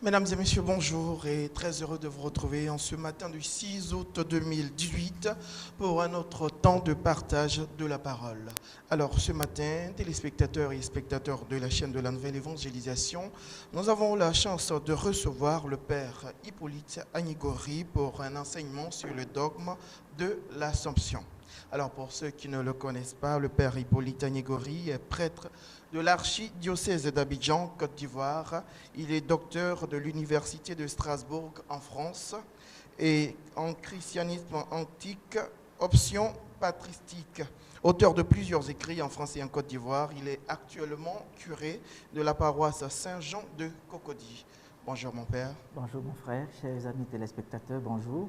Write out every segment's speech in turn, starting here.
Mesdames et messieurs, bonjour et très heureux de vous retrouver en ce matin du 6 août 2018 pour un autre temps de partage de la parole. Alors ce matin, téléspectateurs et spectateurs de la chaîne de la Nouvelle Évangélisation, nous avons la chance de recevoir le Père Hippolyte Agnigori pour un enseignement sur le dogme de l'Assomption. Alors pour ceux qui ne le connaissent pas, le Père Hippolyte Agnigori est prêtre de l'archidiocèse d'Abidjan, Côte d'Ivoire. Il est docteur de l'Université de Strasbourg en France et en christianisme antique, option patristique. Auteur de plusieurs écrits en français et en Côte d'Ivoire, il est actuellement curé de la paroisse Saint-Jean de Cocody. Bonjour mon père. Bonjour mon frère, chers amis téléspectateurs, bonjour.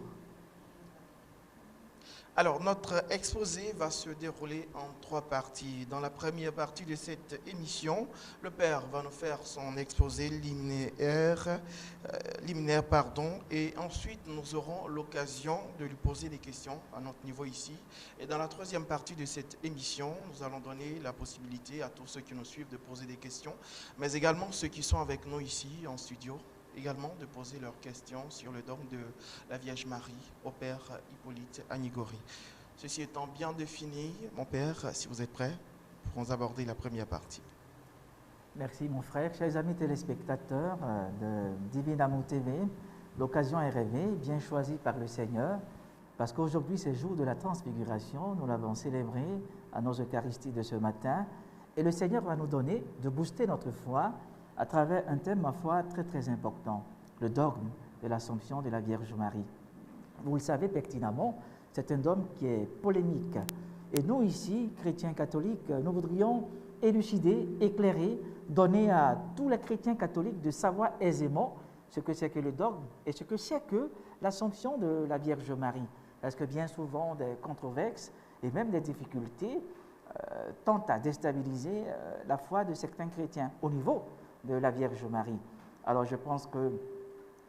Alors, notre exposé va se dérouler en 3 parties. Dans la première partie de cette émission, le Père va nous faire son exposé liminaire, et ensuite nous aurons l'occasion de lui poser des questions à notre niveau ici. Et dans la troisième partie de cette émission, nous allons donner la possibilité à tous ceux qui nous suivent de poser des questions, mais également ceux qui sont avec nous ici en studio, également de poser leurs questions sur le dogme de la Vierge Marie au Père Hippolyte Agnigori. Ceci étant bien défini, mon Père, si vous êtes prêt, pourrons aborder la première partie. Merci mon frère, chers amis téléspectateurs de Divine Amour TV. L'occasion est rêvée, bien choisie par le Seigneur, parce qu'aujourd'hui c'est le jour de la transfiguration, nous l'avons célébré à nos Eucharisties de ce matin, et le Seigneur va nous donner de booster notre foi à travers un thème, ma foi, très très important, le dogme de l'Assomption de la Vierge Marie. Vous le savez pertinemment, c'est un dogme qui est polémique. Et nous ici, chrétiens catholiques, nous voudrions élucider, éclairer, donner à tous les chrétiens catholiques de savoir aisément ce que c'est que le dogme et ce que c'est que l'Assomption de la Vierge Marie. Parce que bien souvent, des controverses et même des difficultés tentent à déstabiliser la foi de certains chrétiens au niveau de la Vierge Marie. Alors je pense que,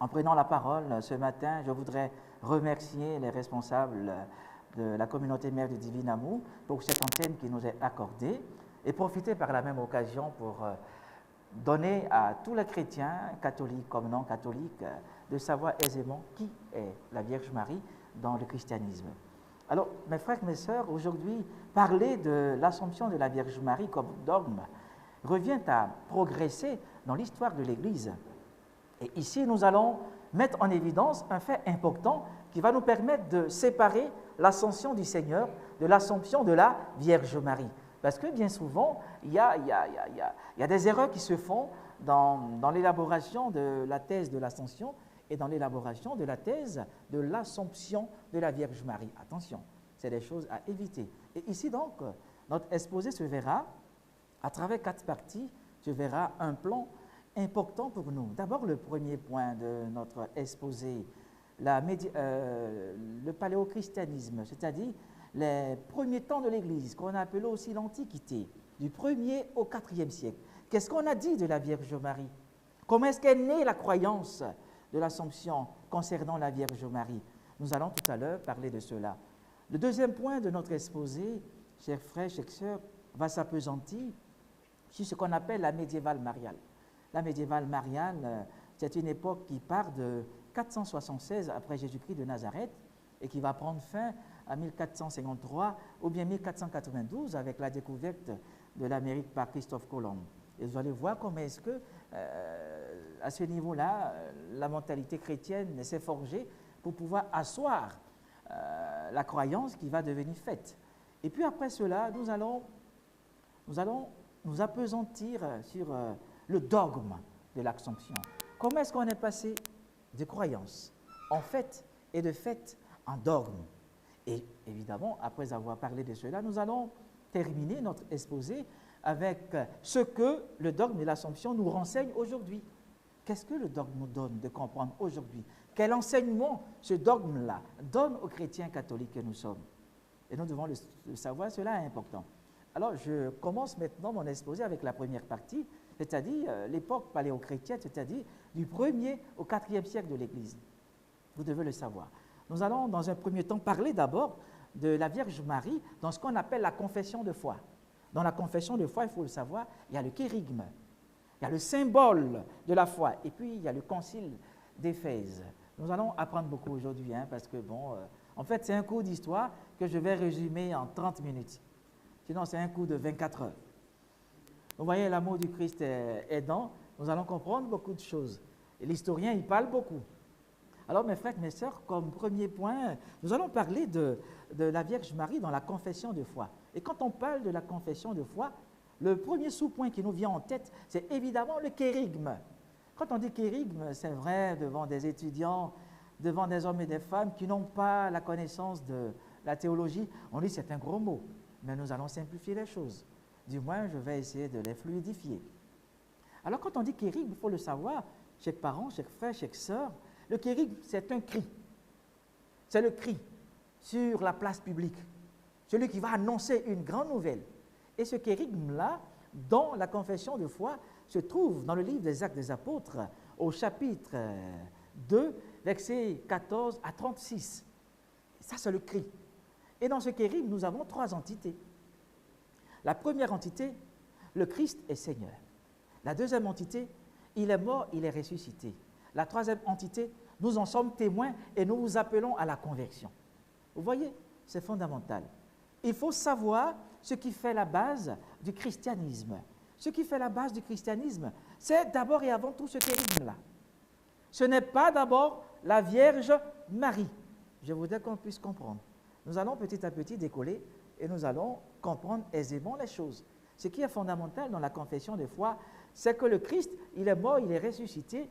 en prenant la parole ce matin, je voudrais remercier les responsables de la communauté mère du Divin Amour pour cette antenne qui nous est accordée et profiter par la même occasion pour donner à tous les chrétiens, catholiques comme non catholiques, de savoir aisément qui est la Vierge Marie dans le christianisme. Alors, mes frères et mes sœurs, aujourd'hui, parler de l'Assomption de la Vierge Marie comme dogme revient à progresser dans l'histoire de l'Église. Et ici, nous allons mettre en évidence un fait important qui va nous permettre de séparer l'ascension du Seigneur de l'Assomption de la Vierge Marie. Parce que bien souvent, il y a des erreurs qui se font dans l'élaboration de la thèse de l'Ascension et dans l'élaboration de la thèse de l'Assomption de la Vierge Marie. Attention, c'est des choses à éviter. Et ici donc, notre exposé se verra à travers 4 parties, tu verras un plan important pour nous. D'abord, le premier point de notre exposé, le paléochristianisme, c'est-à-dire les premiers temps de l'Église, qu'on appelait aussi l'Antiquité, du 1er au 4e siècle. Qu'est-ce qu'on a dit de la Vierge Marie? Comment est-ce qu'est née la croyance de l'Assomption concernant la Vierge Marie? Nous allons tout à l'heure parler de cela. Le deuxième point de notre exposé, chers frères, chères sœurs, va s'appesantir sur ce qu'on appelle la médiévale mariale. La médiévale mariale, c'est une époque qui part de 476 après Jésus-Christ de Nazareth et qui va prendre fin à 1453 ou bien 1492 avec la découverte de l'Amérique par Christophe Colomb. Et vous allez voir comment est-ce que, à ce niveau-là, la mentalité chrétienne s'est forgée pour pouvoir asseoir la croyance qui va devenir faite. Et puis après cela, nous allons nous appesantir sur le dogme de l'Assomption. Comment est-ce qu'on est passé de croyance en fait et de fait en dogme? Et évidemment, après avoir parlé de cela, nous allons terminer notre exposé avec ce que le dogme de l'Assomption nous renseigne aujourd'hui. Qu'est-ce que le dogme nous donne de comprendre aujourd'hui? Quel enseignement ce dogme-là donne aux chrétiens catholiques que nous sommes? Et nous devons le savoir, cela est important. Alors, je commence maintenant mon exposé avec la première partie, c'est-à-dire l'époque paléochrétienne, c'est-à-dire du 1er au 4e siècle de l'Église. Vous devez le savoir. Nous allons, dans un premier temps, parler d'abord de la Vierge Marie dans ce qu'on appelle la confession de foi. Dans la confession de foi, il faut le savoir, il y a le kérigme. il y a le symbole de la foi, et puis il y a le concile d'Éphèse. Nous allons apprendre beaucoup aujourd'hui, parce que, en fait, c'est un cours d'histoire que je vais résumer en 30 minutes. Sinon, c'est un cours de 24 heures. Vous voyez, l'amour du Christ aidant, nous allons comprendre beaucoup de choses. Et l'historien, il parle beaucoup. Alors, mes frères, mes sœurs, comme premier point, nous allons parler de la Vierge Marie dans la confession de foi. Et quand on parle de la confession de foi, le premier sous-point qui nous vient en tête, c'est évidemment le kérygme. Quand on dit kérygme, c'est vrai devant des étudiants, devant des hommes et des femmes qui n'ont pas la connaissance de la théologie, on dit c'est un gros mot, mais nous allons simplifier les choses. Du moins, je vais essayer de les fluidifier. Alors, quand on dit kérygme, il faut le savoir, chaque parent, chaque frère, chaque sœur, le kérygme, c'est un cri. C'est le cri sur la place publique, celui qui va annoncer une grande nouvelle. Et ce kérygme-là, dans la confession de foi, se trouve dans le livre des Actes des Apôtres, au chapitre 2, versets 14 à 36. Ça, c'est le cri. Et dans ce kérygme, nous avons 3 entités. La première entité, le Christ est Seigneur. La deuxième entité, il est mort, il est ressuscité. La troisième entité, nous en sommes témoins et nous vous appelons à la conversion. Vous voyez, c'est fondamental. Il faut savoir ce qui fait la base du christianisme. Ce qui fait la base du christianisme, c'est d'abord et avant tout ce kérygme-là. Ce n'est pas d'abord la Vierge Marie. Je voudrais qu'on puisse comprendre. Nous allons petit à petit décoller et nous allons comprendre aisément les choses. Ce qui est fondamental dans la confession de foi, c'est que le Christ, il est mort, il est ressuscité,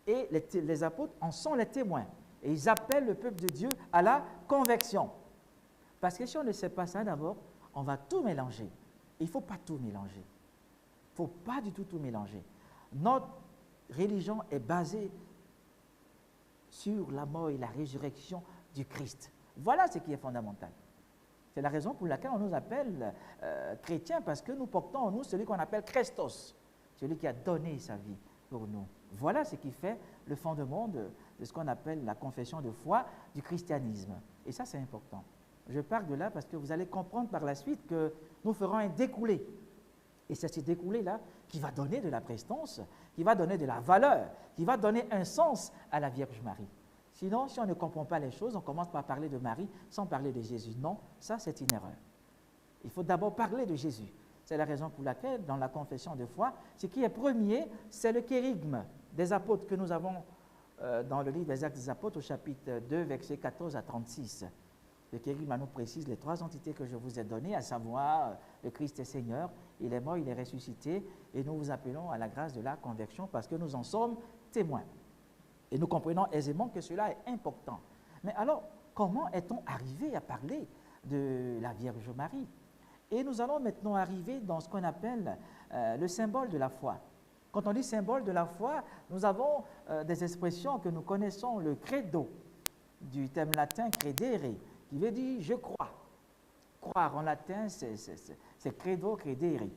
et les apôtres en sont les témoins. Et ils appellent le peuple de Dieu à la conversion. Parce que si on ne sait pas ça d'abord, on va tout mélanger. Il ne faut pas tout mélanger. Il ne faut pas du tout mélanger. Notre religion est basée sur la mort et la résurrection du Christ. Voilà ce qui est fondamental. C'est la raison pour laquelle on nous appelle chrétiens, parce que nous portons en nous celui qu'on appelle Christos, celui qui a donné sa vie pour nous. Voilà ce qui fait le fondement de ce qu'on appelle la confession de foi du christianisme. Et ça, c'est important. Je pars de là parce que vous allez comprendre par la suite que nous ferons un découlé. Et c'est ce découlé-là qui va donner de la prestance, qui va donner de la valeur, qui va donner un sens à la Vierge Marie. Sinon, si on ne comprend pas les choses, on commence par parler de Marie sans parler de Jésus. Non, ça c'est une erreur. Il faut d'abord parler de Jésus. C'est la raison pour laquelle, dans la confession de foi, ce qui est premier, c'est le kérygme des apôtres que nous avons dans le livre des Actes des Apôtres au chapitre 2, versets 14 à 36. Le kérygme nous précise les 3 entités que je vous ai données, à savoir le Christ est Seigneur, il est mort, il est ressuscité, et nous vous appelons à la grâce de la conversion parce que nous en sommes témoins. Et nous comprenons aisément que cela est important. Mais alors, comment est-on arrivé à parler de la Vierge Marie? Et nous allons maintenant arriver dans ce qu'on appelle le symbole de la foi. Quand on dit symbole de la foi, nous avons des expressions que nous connaissons, le credo, du thème latin credere, qui veut dire je crois. Croire en latin, c'est credo, credere.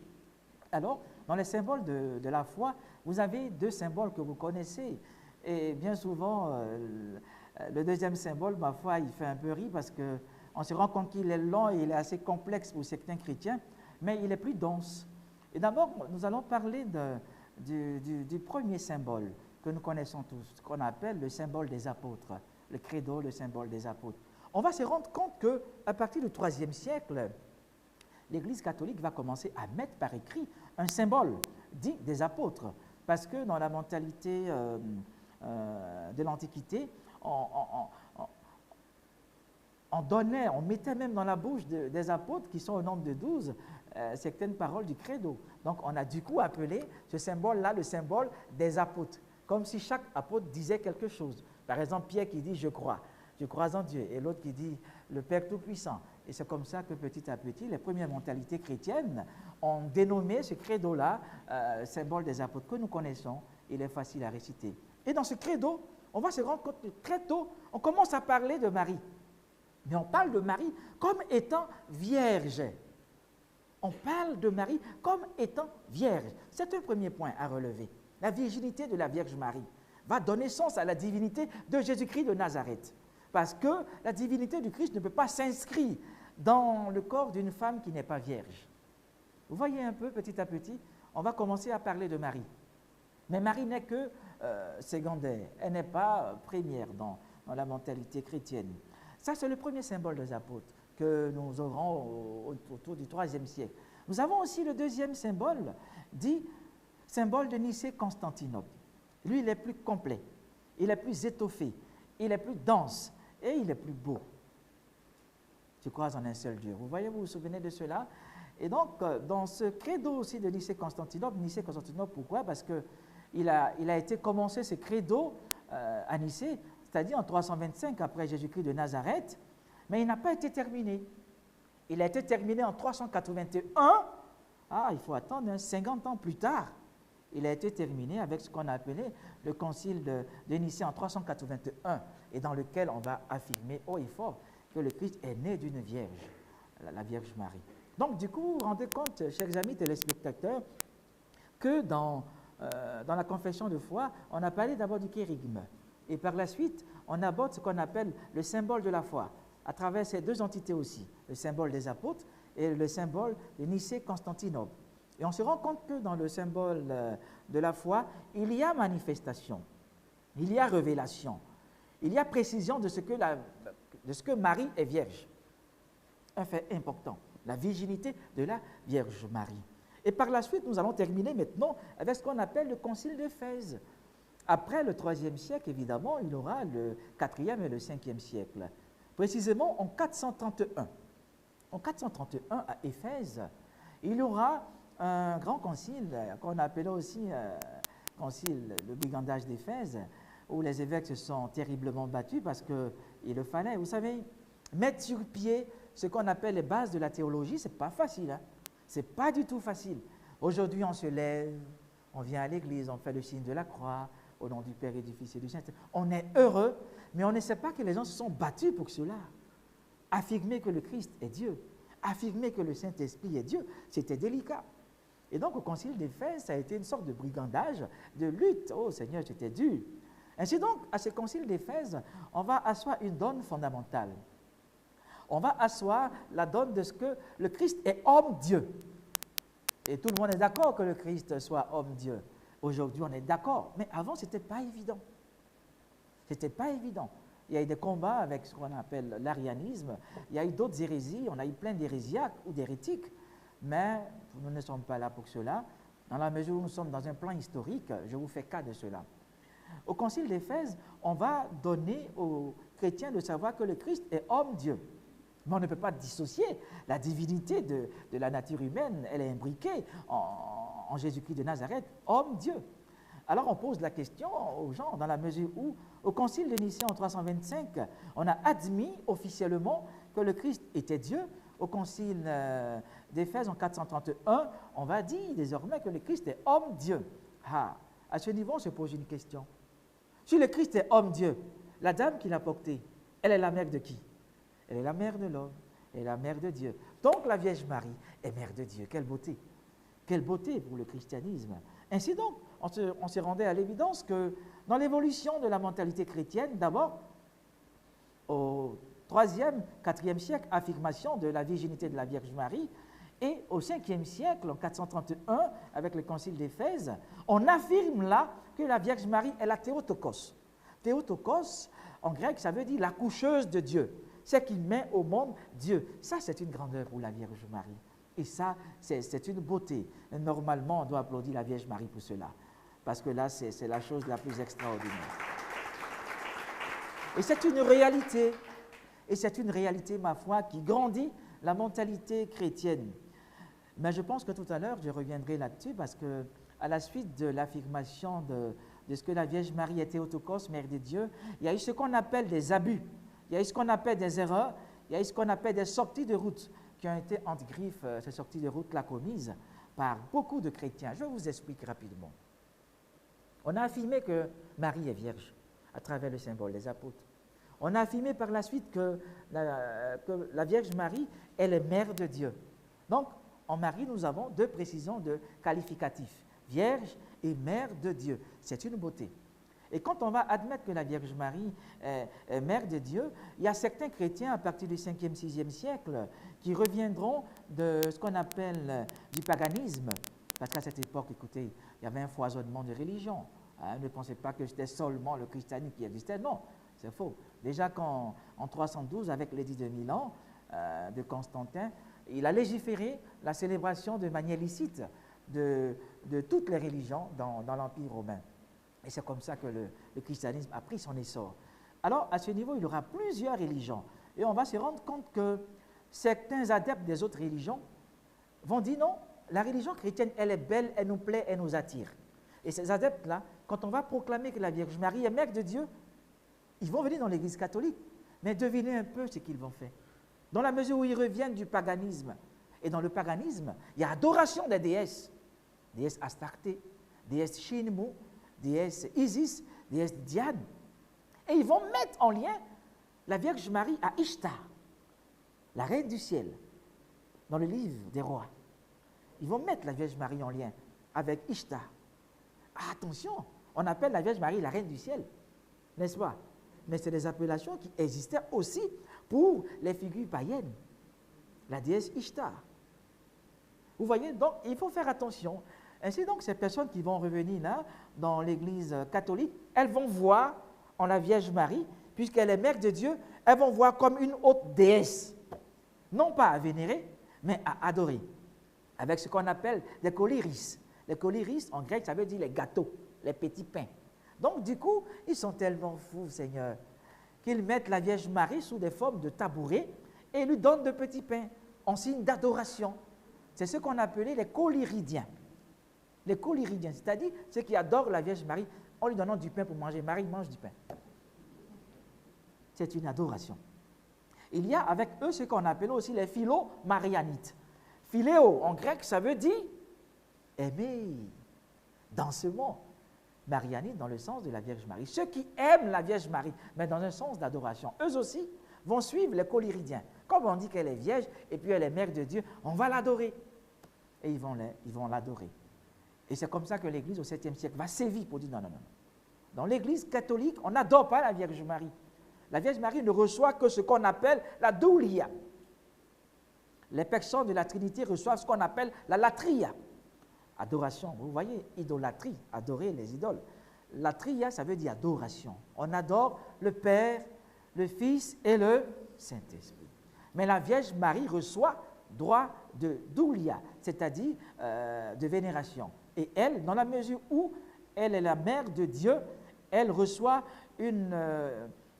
Alors, dans les symboles de la foi, vous avez 2 symboles que vous connaissez. Et bien souvent, le deuxième symbole, ma foi, il fait un peu rire parce qu'on se rend compte qu'il est long et il est assez complexe pour certains chrétiens, mais il est plus dense. Et d'abord, nous allons parler du premier symbole que nous connaissons tous, qu'on appelle le symbole des apôtres, le credo, le symbole des apôtres. On va se rendre compte qu'à partir du IIIe siècle, l'Église catholique va commencer à mettre par écrit un symbole dit des apôtres, parce que dans la mentalité de l'Antiquité, on mettait même dans la bouche des apôtres, qui sont au nombre de 12, certaines paroles du credo. Donc on a du coup appelé ce symbole-là le symbole des apôtres, comme si chaque apôtre disait quelque chose. Par exemple, Pierre qui dit « je crois en Dieu », et l'autre qui dit « le Père Tout-Puissant ». Et c'est comme ça que petit à petit, les premières mentalités chrétiennes ont dénommé ce credo-là symbole des apôtres que nous connaissons. Il est facile à réciter. Et dans ce credo, on va se rendre compte que très tôt, on commence à parler de Marie. Mais on parle de Marie comme étant vierge. On parle de Marie comme étant vierge. C'est un premier point à relever. La virginité de la Vierge Marie va donner sens à la divinité de Jésus-Christ de Nazareth. Parce que la divinité du Christ ne peut pas s'inscrire dans le corps d'une femme qui n'est pas vierge. Vous voyez un peu, petit à petit, on va commencer à parler de Marie. Mais Marie n'est que secondaire, elle n'est pas première dans la mentalité chrétienne. Ça, c'est le premier symbole des apôtres que nous aurons autour du IIIe siècle. Nous avons aussi le deuxième symbole, dit symbole de Nicée-Constantinople. Lui, il est plus complet, il est plus étoffé, il est plus dense et il est plus beau. Tu crois en un seul Dieu. Vous voyez, vous vous souvenez de cela? Et donc, dans ce credo aussi de Nicée-Constantinople, pourquoi? Parce qu'il a été commencé, ce credo à Nicée, c'est-à-dire en 325 après Jésus-Christ de Nazareth, mais il n'a pas été terminé. Il a été terminé en 381. Ah, il faut attendre 50 ans plus tard. Il a été terminé avec ce qu'on a appelé le concile de Nicée en 381, et dans lequel on va affirmer haut et fort que le Christ est né d'une vierge, la Vierge Marie. Donc, du coup, vous vous rendez compte, chers amis téléspectateurs, que dans la confession de foi, on a parlé d'abord du kérygme. Et par la suite, on aborde ce qu'on appelle le symbole de la foi, à travers ces deux entités aussi, le symbole des apôtres et le symbole de Nicée-Constantinople. Et on se rend compte que dans le symbole de la foi, il y a manifestation, il y a révélation, il y a précision de ce que Marie est vierge. Un fait important, la virginité de la Vierge Marie. Et par la suite, nous allons terminer maintenant avec ce qu'on appelle le concile d'Éphèse. Après le IIIe siècle, évidemment, il y aura le IVe et le Ve siècle. Précisément en 431. En 431, à Éphèse, il y aura un grand concile qu'on appelait aussi concile, le brigandage d'Éphèse, où les évêques se sont terriblement battus parce qu'il le fallait. Vous savez, mettre sur pied ce qu'on appelle les bases de la théologie, ce n'est pas facile. Hein? Ce n'est pas du tout facile. Aujourd'hui, on se lève, on vient à l'église, on fait le signe de la croix, au nom du Père et du Fils et du Saint-Esprit. On est heureux, mais on ne sait pas que les gens se sont battus pour cela. Affirmer que le Christ est Dieu, affirmer que le Saint-Esprit est Dieu, c'était délicat. Et donc, au concile d'Éphèse, ça a été une sorte de brigandage, de lutte. Oh Seigneur, c'était dur. Ainsi donc, à ce concile d'Éphèse, on va asseoir une donne fondamentale. On va asseoir la donne de ce que le Christ est homme-Dieu. Et tout le monde est d'accord que le Christ soit homme-Dieu. Aujourd'hui, on est d'accord. Mais avant, ce n'était pas évident. Ce n'était pas évident. Il y a eu des combats avec ce qu'on appelle l'arianisme. Il y a eu d'autres hérésies. On a eu plein d'hérésiaques ou d'hérétiques. Mais nous ne sommes pas là pour cela. Dans la mesure où nous sommes dans un plan historique, je vous fais cas de cela. Au concile d'Éphèse, on va donner aux chrétiens de savoir que le Christ est homme-Dieu. Mais on ne peut pas dissocier la divinité de la nature humaine. Elle est imbriquée en Jésus-Christ de Nazareth, homme-Dieu. Alors on pose la question aux gens dans la mesure où, au concile de Nicée en 325, on a admis officiellement que le Christ était Dieu. Au concile d'Éphèse en 431, on va dire désormais que le Christ est homme-Dieu. Ah, à ce niveau, on se pose une question. Si le Christ est homme-Dieu, la dame qui l'a porté, elle est la mère de qui? Elle est la mère de l'homme, elle est la mère de Dieu. Donc la Vierge Marie est mère de Dieu. Quelle beauté! Quelle beauté pour le christianisme! Ainsi donc, on se rendait à l'évidence que dans l'évolution de la mentalité chrétienne, d'abord, au IIIe, IVe siècle, affirmation de la virginité de la Vierge Marie, et au Ve siècle, en 431, avec le concile d'Éphèse, on affirme là que la Vierge Marie est la Théotokos. Théotokos, en grec, ça veut dire la coucheuse de Dieu, celle qui met au monde Dieu. Ça, c'est une grandeur pour la Vierge Marie. Et ça, c'est une beauté. Normalement, on doit applaudir la Vierge Marie pour cela, parce que là, c'est la chose la plus extraordinaire. Et c'est une réalité, ma foi, qui grandit la mentalité chrétienne. Mais je pense que tout à l'heure, je reviendrai là-dessus, parce que à la suite de l'affirmation de ce que la Vierge Marie est Théotokos, Mère de Dieu, il y a eu ce qu'on appelle des abus, il y a eu ce qu'on appelle des erreurs, il y a eu ce qu'on appelle des sorties de route qui ont été entre griffes, ces sorties de route-là commises par beaucoup de chrétiens. Je vous explique rapidement. On a affirmé que Marie est vierge à travers le symbole des apôtres. On a affirmé par la suite que la Vierge Marie, elle est mère de Dieu. Donc, en Marie, nous avons deux précisions de qualificatifs, vierge et mère de Dieu. C'est une beauté. Et quand on va admettre que la Vierge Marie est mère de Dieu, il y a certains chrétiens à partir du 5e, 6e siècle qui reviendront de ce qu'on appelle du paganisme Parce qu'à cette époque, écoutez, il y avait un foisonnement de religions. Hein, ne pensez pas que c'était seulement le christianisme qui existait. Non, c'est faux. Déjà en 312, avec l'édit de Milan de Constantin, il a légiféré la célébration de manière licite de toutes les religions dans l'Empire romain. Et c'est comme ça que le christianisme a pris son essor. Alors, à ce niveau, il y aura plusieurs religions. Et on va se rendre compte que certains adeptes des autres religions vont dire non, la religion chrétienne, elle est belle, elle nous plaît, elle nous attire. Et ces adeptes-là, quand on va proclamer que la Vierge Marie est mère de Dieu, ils vont venir dans l'Église catholique. Mais devinez un peu ce qu'ils vont faire. Dans la mesure où ils reviennent du paganisme. Et dans le paganisme, il y a adoration des déesses. Déesse Astarté, déesse Shinmu, déesse Isis, déesse Diane. Et ils vont mettre en lien la Vierge Marie à Ishtar, la reine du ciel, dans le livre des rois. Ils vont mettre la Vierge Marie en lien avec Ishtar. Ah, attention, on appelle la Vierge Marie la reine du ciel, n'est-ce pas? Mais c'est des appellations qui existaient aussi pour les figures païennes. La déesse Ishtar. Vous voyez, donc il faut faire attention. Ainsi donc, ces personnes qui vont revenir là, dans l'Église catholique, elles vont voir en la Vierge Marie, puisqu'elle est mère de Dieu, elles vont voir comme une haute déesse. Non pas à vénérer, mais à adorer. Avec ce qu'on appelle des collyris. Les collyris, en grec, ça veut dire les gâteaux, les petits pains. Donc, du coup, ils sont tellement fous, Seigneur, qu'ils mettent la Vierge Marie sous des formes de tabourets et lui donnent de petits pains en signe d'adoration. C'est ce qu'on appelait les collyridiens. Les collyridiens, c'est-à-dire ceux qui adorent la Vierge Marie en lui donnant du pain pour manger. Marie mange du pain. C'est une adoration. Il y a avec eux ce qu'on appelle aussi les philo-marianites. Philéo, en grec, ça veut dire aimer dans ce monde. Marianite dans le sens de la Vierge Marie. Ceux qui aiment la Vierge Marie, mais dans un sens d'adoration, eux aussi vont suivre les collyridiens. Comme on dit qu'elle est vierge et puis elle est mère de Dieu, on va l'adorer. Et ils vont l'adorer. Et c'est comme ça que l'Église au 7e siècle va sévir pour dire non, non, non. Dans l'Église catholique, on n'adore pas la Vierge Marie. La Vierge Marie ne reçoit que ce qu'on appelle la doulia. Les personnes de la Trinité reçoivent ce qu'on appelle la latria. Adoration, vous voyez, idolâtrie, adorer les idoles. Latria, ça veut dire adoration. On adore le Père, le Fils et le Saint-Esprit. Mais la Vierge Marie reçoit droit de doulia, c'est-à-dire de vénération. Et elle, dans la mesure où elle est la mère de Dieu, elle reçoit une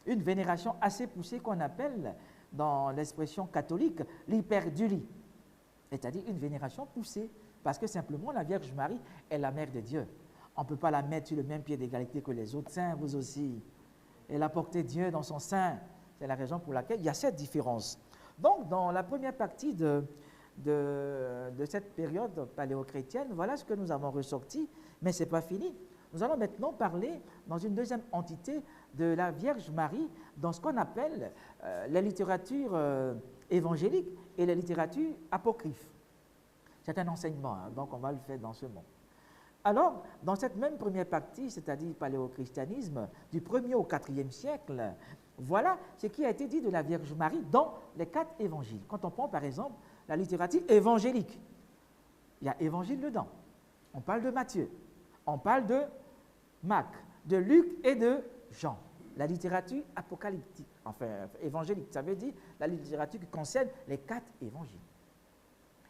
vénération assez poussée qu'on appelle, dans l'expression catholique, l'hyperdulie, c'est-à-dire une vénération poussée, parce que simplement la Vierge Marie est la mère de Dieu. On ne peut pas la mettre sur le même pied d'égalité que les autres saints, vous aussi. Elle a porté Dieu dans son sein. C'est la raison pour laquelle il y a cette différence. Donc, dans la première partie de cette période paléochrétienne, voilà ce que nous avons ressorti, mais ce n'est pas fini. Nous allons maintenant parler, dans une deuxième entité, de la Vierge Marie, dans ce qu'on appelle la littérature évangélique et la littérature apocryphe. C'est un enseignement, hein, donc on va le faire dans ce monde. Alors, dans cette même première partie, c'est-à-dire paléochristianisme, du 1er au 4e siècle, voilà ce qui a été dit de la Vierge Marie dans les 4 évangiles. Quand on prend par exemple la littérature évangélique, il y a évangile dedans. On parle de Matthieu, on parle de Marc, de Luc et de Jean. La littérature apocalyptique, enfin évangélique, ça veut dire la littérature qui concerne les 4 évangiles.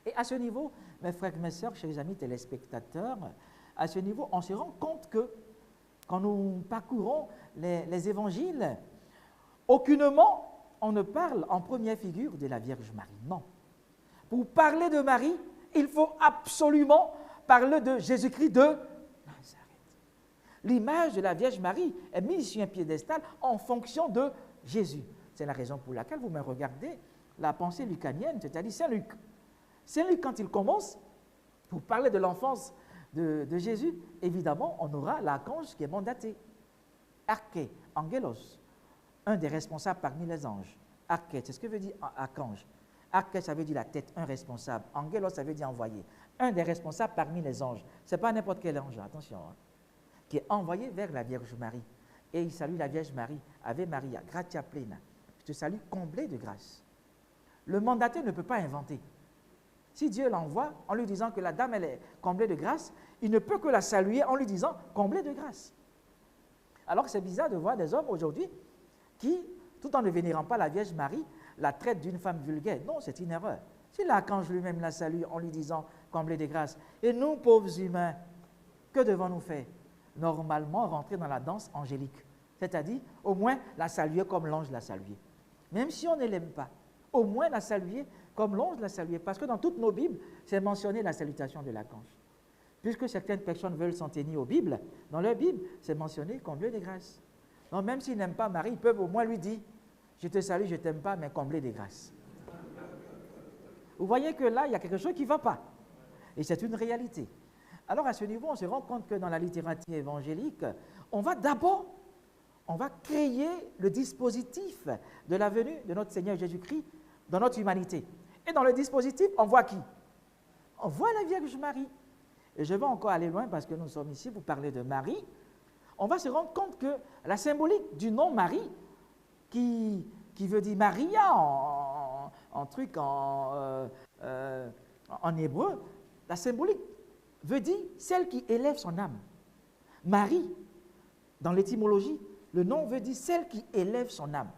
Et à ce niveau, mes frères et mes sœurs, chers amis téléspectateurs, à ce niveau, on se rend compte que quand nous parcourons les évangiles, aucunement on ne parle en première figure de la Vierge Marie. Non. Pour parler de Marie, il faut absolument parler de Jésus-Christ de Nazareth. L'image de la Vierge Marie est mise sur un piédestal en fonction de Jésus. C'est la raison pour laquelle vous me regardez la pensée lucanienne, c'est-à-dire Saint Luc. Saint Luc, quand il commence, pour parler de l'enfance de Jésus, évidemment, on aura l'archange qui est mandaté. Arché, angelos, un des responsables parmi les anges. Arché, c'est ce que veut dire archange. Arché, ça veut dire la tête, un responsable. Angelos, ça veut dire envoyé. Un des responsables parmi les anges. Ce n'est pas n'importe quel ange, attention, hein, qui est envoyé vers la Vierge Marie. Et il salue la Vierge Marie. Ave Maria, gratia plena. Je te salue comblée de grâce. Le mandaté ne peut pas inventer. Si Dieu l'envoie en lui disant que la dame, elle est comblée de grâce, il ne peut que la saluer en lui disant comblée de grâce. Alors c'est bizarre de voir des hommes aujourd'hui qui, tout en ne vénérant pas la Vierge Marie, la traitent d'une femme vulgaire. Non, c'est une erreur. Si l'archange lui-même la salue en lui disant comblée de grâce, et nous, pauvres humains, que devons-nous faire? Normalement, rentrer dans la danse angélique, c'est-à-dire au moins la saluer comme l'ange l'a saluée. Même si on ne l'aime pas, au moins la saluer comme l'ange l'a saluée, parce que dans toutes nos Bibles, c'est mentionné la salutation de l'archange. Puisque certaines personnes veulent s'en tenir aux Bibles, dans leur Bible, c'est mentionné comblé de grâce. Donc même s'ils n'aiment pas Marie, ils peuvent au moins lui dire « Je te salue, je ne t'aime pas, mais comblé de grâce ». Vous voyez que là, il y a quelque chose qui ne va pas. Et c'est une réalité. Alors à ce niveau, on se rend compte que dans la littérature évangélique, on va créer le dispositif de la venue de notre Seigneur Jésus-Christ dans notre humanité. Et dans le dispositif, on voit qui? On voit la Vierge Marie. Et je vais encore aller loin parce que nous sommes ici pour parler de Marie. On va se rendre compte que la symbolique du nom Marie, qui veut dire Maria en hébreu, la symbolique veut dire celle qui élève son âme. Marie, dans l'étymologie, le nom veut dire celle qui élève son âme.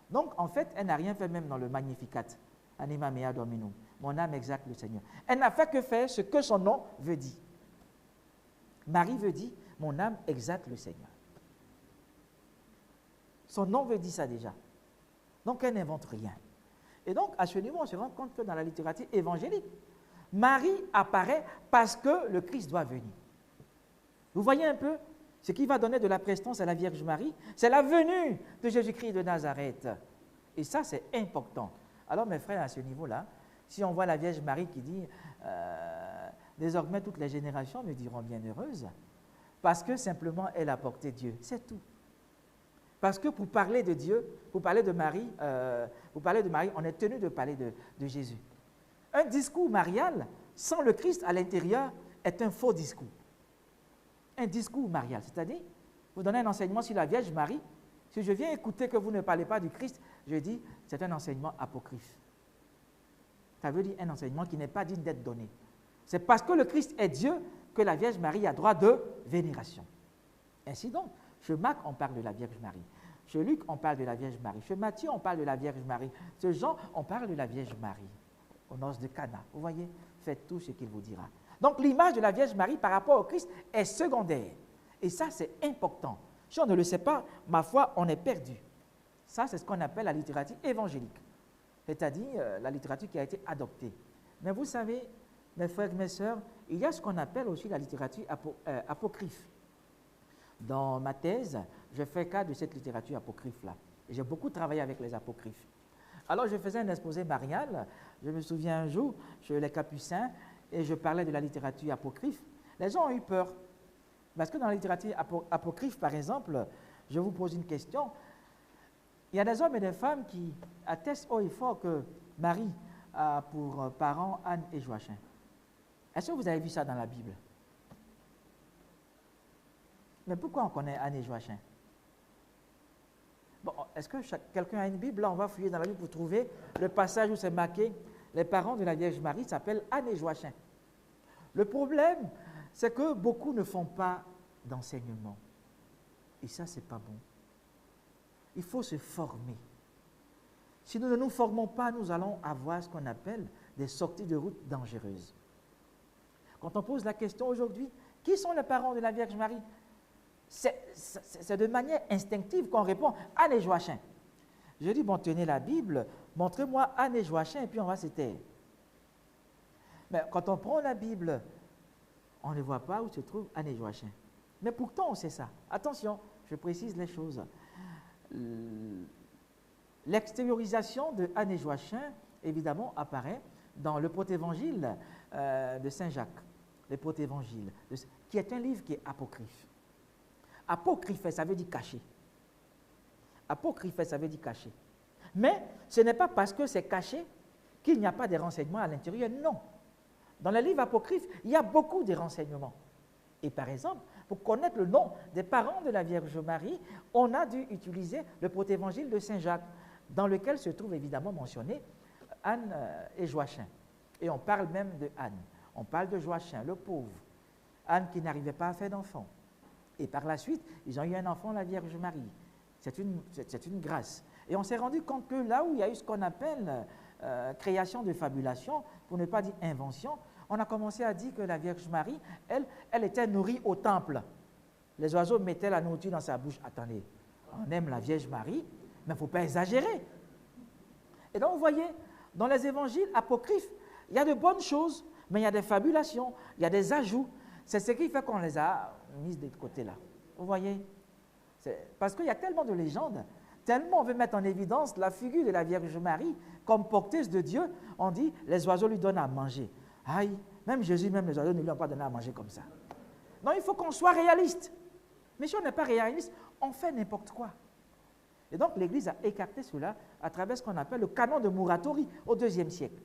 Donc, en fait, elle n'a rien fait même dans le Magnificat. Anima mea Dominum. Mon âme exalte le Seigneur. Elle n'a fait que faire ce que son nom veut dire. Marie veut dire, mon âme exalte le Seigneur. Son nom veut dire ça déjà. Donc, elle n'invente rien. Et donc, à ce niveau, on se rend compte que dans la littérature évangélique, Marie apparaît parce que le Christ doit venir. Vous voyez un peu ce qui va donner de la prestance à la Vierge Marie, c'est la venue de Jésus-Christ de Nazareth. Et ça, c'est important. Alors, mes frères, à ce niveau-là, si on voit la Vierge Marie qui dit désormais toutes les générations me diront bienheureuse, parce que simplement elle a porté Dieu, c'est tout. Parce que pour parler de Dieu, pour parler de Marie, on est tenu de parler de Jésus. Un discours marial sans le Christ à l'intérieur est un faux discours. Un discours marial, c'est-à-dire, vous donnez un enseignement sur la Vierge Marie, si je viens écouter que vous ne parlez pas du Christ, je dis, c'est un enseignement apocryphe. Ça veut dire un enseignement qui n'est pas digne d'être donné. C'est parce que le Christ est Dieu que la Vierge Marie a droit de vénération. Ainsi donc, chez Marc, on parle de la Vierge Marie. Chez Luc, on parle de la Vierge Marie. Chez Matthieu, on parle de la Vierge Marie. Chez Jean, on parle de la Vierge Marie. Aux noces de Cana. Vous voyez, faites tout ce qu'il vous dira. Donc l'image de la Vierge Marie par rapport au Christ est secondaire. Et ça, c'est important. Si on ne le sait pas, ma foi, on est perdu. Ça, c'est ce qu'on appelle la littérature évangélique, c'est-à-dire la littérature qui a été adoptée. Mais vous savez, mes frères et mes sœurs, il y a ce qu'on appelle aussi la littérature apocryphe. Dans ma thèse, je fais cas de cette littérature apocryphe-là. J'ai beaucoup travaillé avec les apocryphes. Alors, je faisais un exposé marial, je me souviens un jour, chez les Capucins, et je parlais de la littérature apocryphe. Les gens ont eu peur. Parce que dans la littérature apocryphe, par exemple, je vous pose une question. Il y a des hommes et des femmes qui attestent haut et fort que Marie a pour parents Anne et Joachim. Est-ce que vous avez vu ça dans la Bible? Mais pourquoi on connaît Anne et Joachim? Bon, est-ce que quelqu'un a une Bible? Là, on va fouiller dans la Bible pour trouver le passage où c'est marqué les parents de la Vierge Marie s'appellent Anne et Joachim. Le problème, c'est que beaucoup ne font pas d'enseignement. Et ça, ce n'est pas bon. Il faut se former. Si nous ne nous formons pas, nous allons avoir ce qu'on appelle des sorties de route dangereuses. Quand on pose la question aujourd'hui, qui sont les parents de la Vierge Marie? C'est de manière instinctive qu'on répond Anne et Joachim. Je dis, bon, tenez la Bible, montrez-moi Anne et Joachim, et puis on va se taire. Mais quand on prend la Bible, on ne voit pas où se trouve Anne et Joachim. Mais pourtant, on sait ça. Attention, je précise les choses. L'extériorisation de Anne et Joachim, évidemment, apparaît dans le protévangile de Saint Jacques, le protévangile, qui est un livre qui est apocryphe. Apocryphe, ça veut dire caché. Apocryphe, ça veut dire caché. Mais ce n'est pas parce que c'est caché qu'il n'y a pas de renseignements à l'intérieur, non. Dans les livres apocryphes, il y a beaucoup de renseignements. Et par exemple, pour connaître le nom des parents de la Vierge Marie, on a dû utiliser le protévangile de Saint Jacques, dans lequel se trouve évidemment mentionné Anne et Joachim. Et on parle même de Anne. On parle de Joachim, le pauvre. Anne qui n'arrivait pas à faire d'enfant. Et par la suite, ils ont eu un enfant, la Vierge Marie. C'est une grâce. Et on s'est rendu compte que là où il y a eu ce qu'on appelle création de fabulation, pour ne pas dire invention, on a commencé à dire que la Vierge Marie, elle était nourrie au temple. Les oiseaux mettaient la nourriture dans sa bouche. Attendez, on aime la Vierge Marie, mais il ne faut pas exagérer. Et donc, vous voyez, dans les évangiles apocryphes, il y a de bonnes choses, mais il y a des fabulations, il y a des ajouts. C'est ce qui fait qu'on les a mises de côté là. Vous voyez? Parce qu'il y a tellement de légendes, tellement on veut mettre en évidence la figure de la Vierge Marie comme porteuse de Dieu, on dit les oiseaux lui donnent à manger. Aïe, même Jésus, même les oiseaux ne lui ont pas donné à manger comme ça. Non, il faut qu'on soit réaliste. Mais si on n'est pas réaliste, on fait n'importe quoi. Et donc l'Église a écarté cela à travers ce qu'on appelle le canon de Muratori au IIe siècle.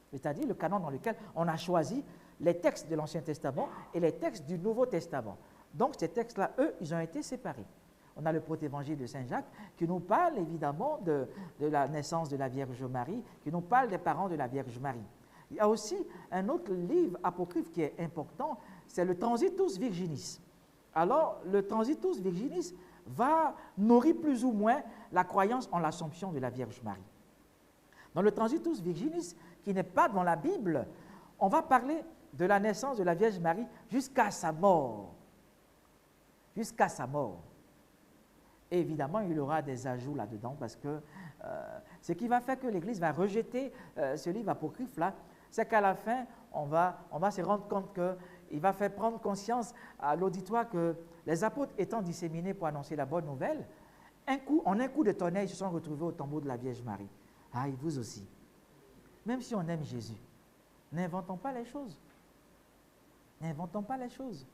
C'est-à-dire le canon dans lequel on a choisi les textes de l'Ancien Testament et les textes du Nouveau Testament. Donc ces textes-là, eux, ils ont été séparés. On a le protévangile de Saint Jacques qui nous parle évidemment de la naissance de la Vierge Marie, qui nous parle des parents de la Vierge Marie. Il y a aussi un autre livre apocryphe qui est important, c'est le Transitus Virginis. Alors, le Transitus Virginis va nourrir plus ou moins la croyance en l'Assomption de la Vierge Marie. Dans le Transitus Virginis, qui n'est pas dans la Bible, on va parler de la naissance de la Vierge Marie jusqu'à sa mort. Jusqu'à sa mort. Et évidemment, il y aura des ajouts là-dedans parce que ce qui va faire que l'Église va rejeter ce livre apocryphe-là, c'est qu'à la fin, on va se rendre compte qu'il va faire prendre conscience à l'auditoire que les apôtres étant disséminés pour annoncer la bonne nouvelle, en un coup de tonnerre, ils se sont retrouvés au tombeau de la Vierge Marie. Ah, et vous aussi. Même si on aime Jésus, n'inventons pas les choses. N'inventons pas les choses.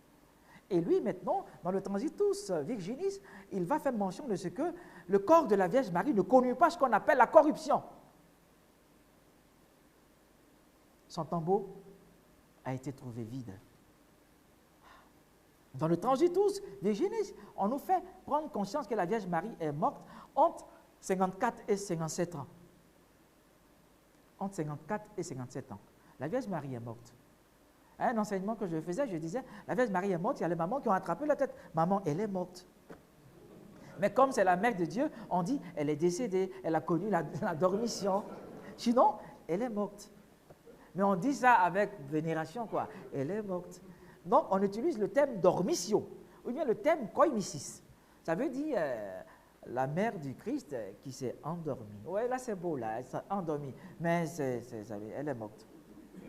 Et lui, maintenant, dans le Transitus Virginis, il va faire mention de ce que le corps de la Vierge Marie ne connut pas ce qu'on appelle la corruption. Son tombeau a été trouvé vide. Dans le Transitus Virginis, on nous fait prendre conscience que la Vierge Marie est morte entre 54 et 57 ans. Entre 54 et 57 ans. La Vierge Marie est morte. Un enseignement que je faisais, je disais, la Vierge Marie est morte, il y a les mamans qui ont attrapé la tête. Maman, elle est morte. Mais comme c'est la mère de Dieu, on dit, elle est décédée, elle a connu la dormition. Sinon, elle est morte. Mais on dit ça avec vénération, quoi. Elle est morte. Donc, on utilise le thème dormitio, ou bien le thème koimisis. Ça veut dire la mère du Christ qui s'est endormie. Oui, là, c'est beau, là, elle s'est endormie. Mais elle est morte.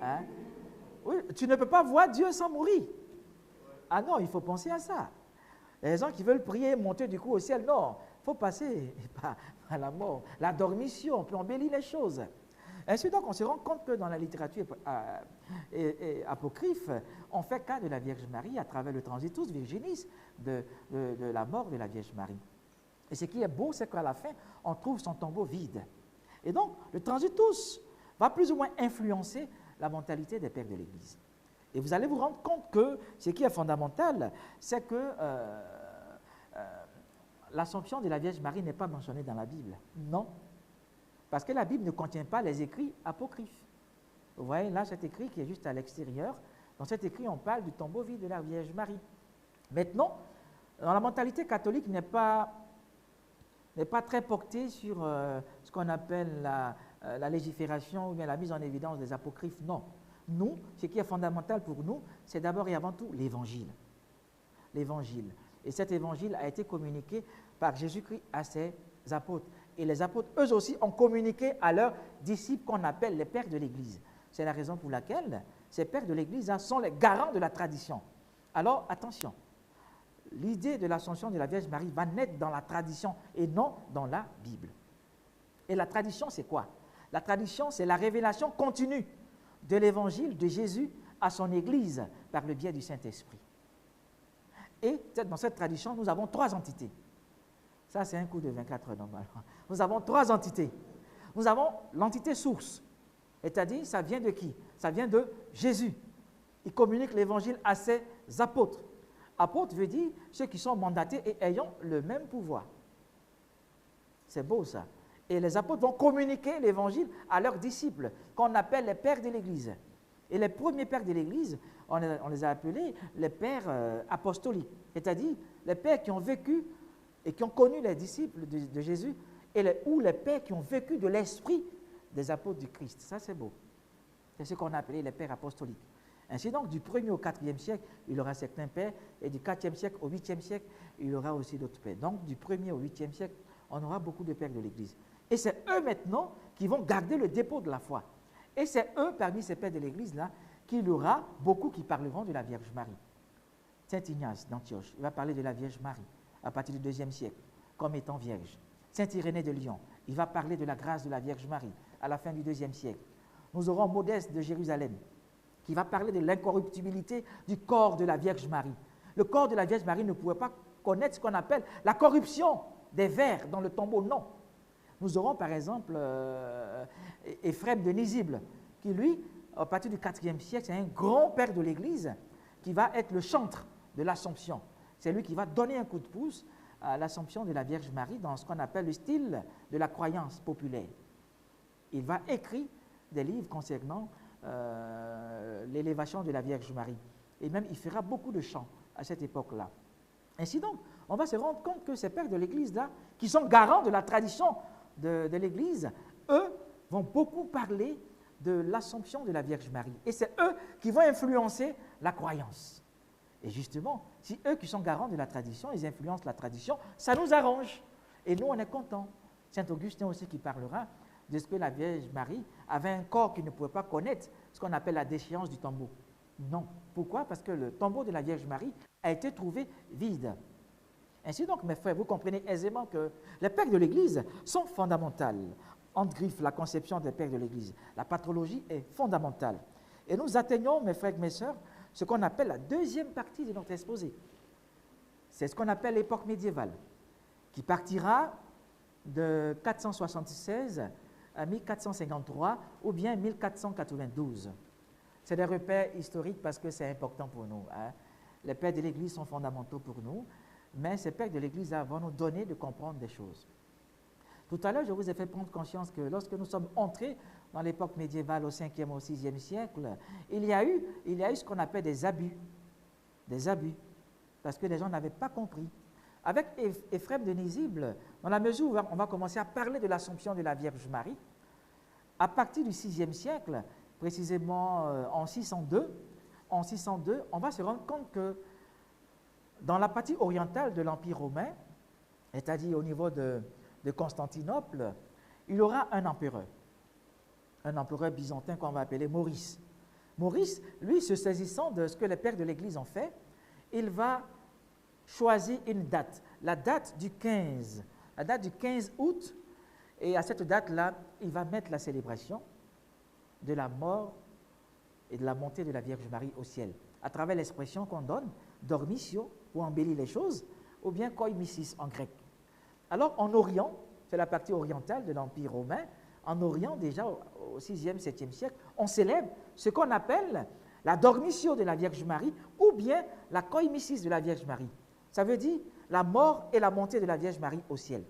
Hein? Oui, tu ne peux pas voir Dieu sans mourir. Ah non, il faut penser à ça. Les gens qui veulent prier, monter du coup au ciel, non, il faut passer par la mort. La dormition, on peut embellir les choses. Ainsi donc, on se rend compte que dans la littérature apocryphe, on fait cas de la Vierge Marie à travers le Transitus Virginis de la mort de la Vierge Marie. Et ce qui est beau, c'est qu'à la fin, on trouve son tombeau vide. Et donc, le Transitus va plus ou moins influencer la mentalité des pères de l'Église. Et vous allez vous rendre compte que ce qui est fondamental, c'est que l'Assomption de la Vierge Marie n'est pas mentionnée dans la Bible. Non. Parce que la Bible ne contient pas les écrits apocryphes. Vous voyez, là, cet écrit qui est juste à l'extérieur, dans cet écrit, on parle du tombeau vide de la Vierge Marie. Maintenant, dans la mentalité catholique, n'est pas très portée sur ce qu'on appelle la légifération ou bien la mise en évidence des apocryphes. Non. Nous, ce qui est fondamental pour nous, c'est d'abord et avant tout l'Évangile. L'Évangile. Et cet Évangile a été communiqué par Jésus-Christ à ses apôtres. Et les apôtres, eux aussi, ont communiqué à leurs disciples qu'on appelle les pères de l'Église. C'est la raison pour laquelle ces pères de l'Église sont les garants de la tradition. Alors, attention, l'idée de l'Assomption de la Vierge Marie va naître dans la tradition et non dans la Bible. Et la tradition, c'est quoi? La tradition, c'est la révélation continue de l'Évangile de Jésus à son Église par le biais du Saint-Esprit. Et dans cette tradition, nous avons trois entités. Ça, c'est un coup de 24 normalement. Nous avons trois entités. Nous avons l'entité source, c'est-à-dire, ça vient de qui? Ça vient de Jésus. Il communique l'Évangile à ses apôtres. Apôtres veut dire ceux qui sont mandatés et ayant le même pouvoir. C'est beau ça. Et les apôtres vont communiquer l'évangile à leurs disciples, qu'on appelle les pères de l'Église. Et les premiers pères de l'Église, on les a appelés les pères apostoliques, c'est-à-dire les pères qui ont vécu et qui ont connu les disciples de Jésus, ou les pères qui ont vécu de l'esprit des apôtres du Christ. Ça, c'est beau. C'est ce qu'on a appelé les pères apostoliques. Ainsi donc, du 1er au 4e siècle, il y aura certains pères, et du 4e siècle au 8e siècle, il y aura aussi d'autres pères. Donc, du 1er au 8e siècle, on aura beaucoup de pères de l'Église. Et c'est eux maintenant qui vont garder le dépôt de la foi. Et c'est eux, parmi ces pères de l'Église-là, qu'il y aura beaucoup qui parleront de la Vierge Marie. Saint Ignace d'Antioche, il va parler de la Vierge Marie à partir du 2e siècle, comme étant vierge. Saint Irénée de Lyon, il va parler de la grâce de la Vierge Marie à la fin du 2e siècle. Nous aurons Modeste de Jérusalem, qui va parler de l'incorruptibilité du corps de la Vierge Marie. Le corps de la Vierge Marie ne pouvait pas connaître ce qu'on appelle la corruption des vers dans le tombeau, non. Nous aurons par exemple Éphrem de Nisible, qui lui, à partir du 4e siècle, c'est un grand père de l'Église qui va être le chantre de l'Assomption. C'est lui qui va donner un coup de pouce à l'Assomption de la Vierge Marie dans ce qu'on appelle le style de la croyance populaire. Il va écrire des livres concernant l'élévation de la Vierge Marie. Et même, il fera beaucoup de chants à cette époque-là. Ainsi donc, on va se rendre compte que ces pères de l'Église-là, qui sont garants de la tradition de l'Église, eux vont beaucoup parler de l'Assomption de la Vierge Marie. Et c'est eux qui vont influencer la croyance. Et justement, si eux qui sont garants de la tradition, ils influencent la tradition, ça nous arrange. Et nous, on est contents. Saint Augustin aussi qui parlera de ce que la Vierge Marie avait un corps qui ne pouvait pas connaître ce qu'on appelle la déchéance du tombeau. Non. Pourquoi? Parce que le tombeau de la Vierge Marie a été trouvé vide. Ainsi donc, mes frères, vous comprenez aisément que les pères de l'Église sont fondamentales. Entre griffes, la conception des pères de l'Église. La patrologie est fondamentale. Et nous atteignons, mes frères et mes sœurs, ce qu'on appelle la deuxième partie de notre exposé. C'est ce qu'on appelle l'époque médiévale, qui partira de 476 à 1453 ou bien 1492. C'est des repères historiques parce que c'est important pour nous. Hein. Les pères de l'Église sont fondamentaux pour nous, mais ces pères de l'Église vont nous donner de comprendre des choses. Tout à l'heure, je vous ai fait prendre conscience que lorsque nous sommes entrés dans l'époque médiévale au 5e, au 6e siècle, il y a eu ce qu'on appelle des abus, parce que les gens n'avaient pas compris. Avec Éphrem de Nisible, dans la mesure où on va commencer à parler de l'Assomption de la Vierge Marie, à partir du 6e siècle, précisément en 602, on va se rendre compte que dans la partie orientale de l'Empire romain, c'est-à-dire au niveau de Constantinople, il y aura un empereur byzantin qu'on va appeler Maurice. Maurice, lui, se saisissant de ce que les pères de l'Église ont fait, il va choisir une date, la date du 15 août, et à cette date-là, il va mettre la célébration de la mort et de la montée de la Vierge Marie au ciel, à travers l'expression qu'on donne, dormitio, pour embellir les choses, ou bien koimisis en grec. Alors, en Orient, c'est la partie orientale de l'Empire romain, en Orient, déjà au 6e, 7e siècle, on célèbre ce qu'on appelle la dormitio de la Vierge Marie ou bien la koimisis de la Vierge Marie. Ça veut dire la mort et la montée de la Vierge Marie au ciel.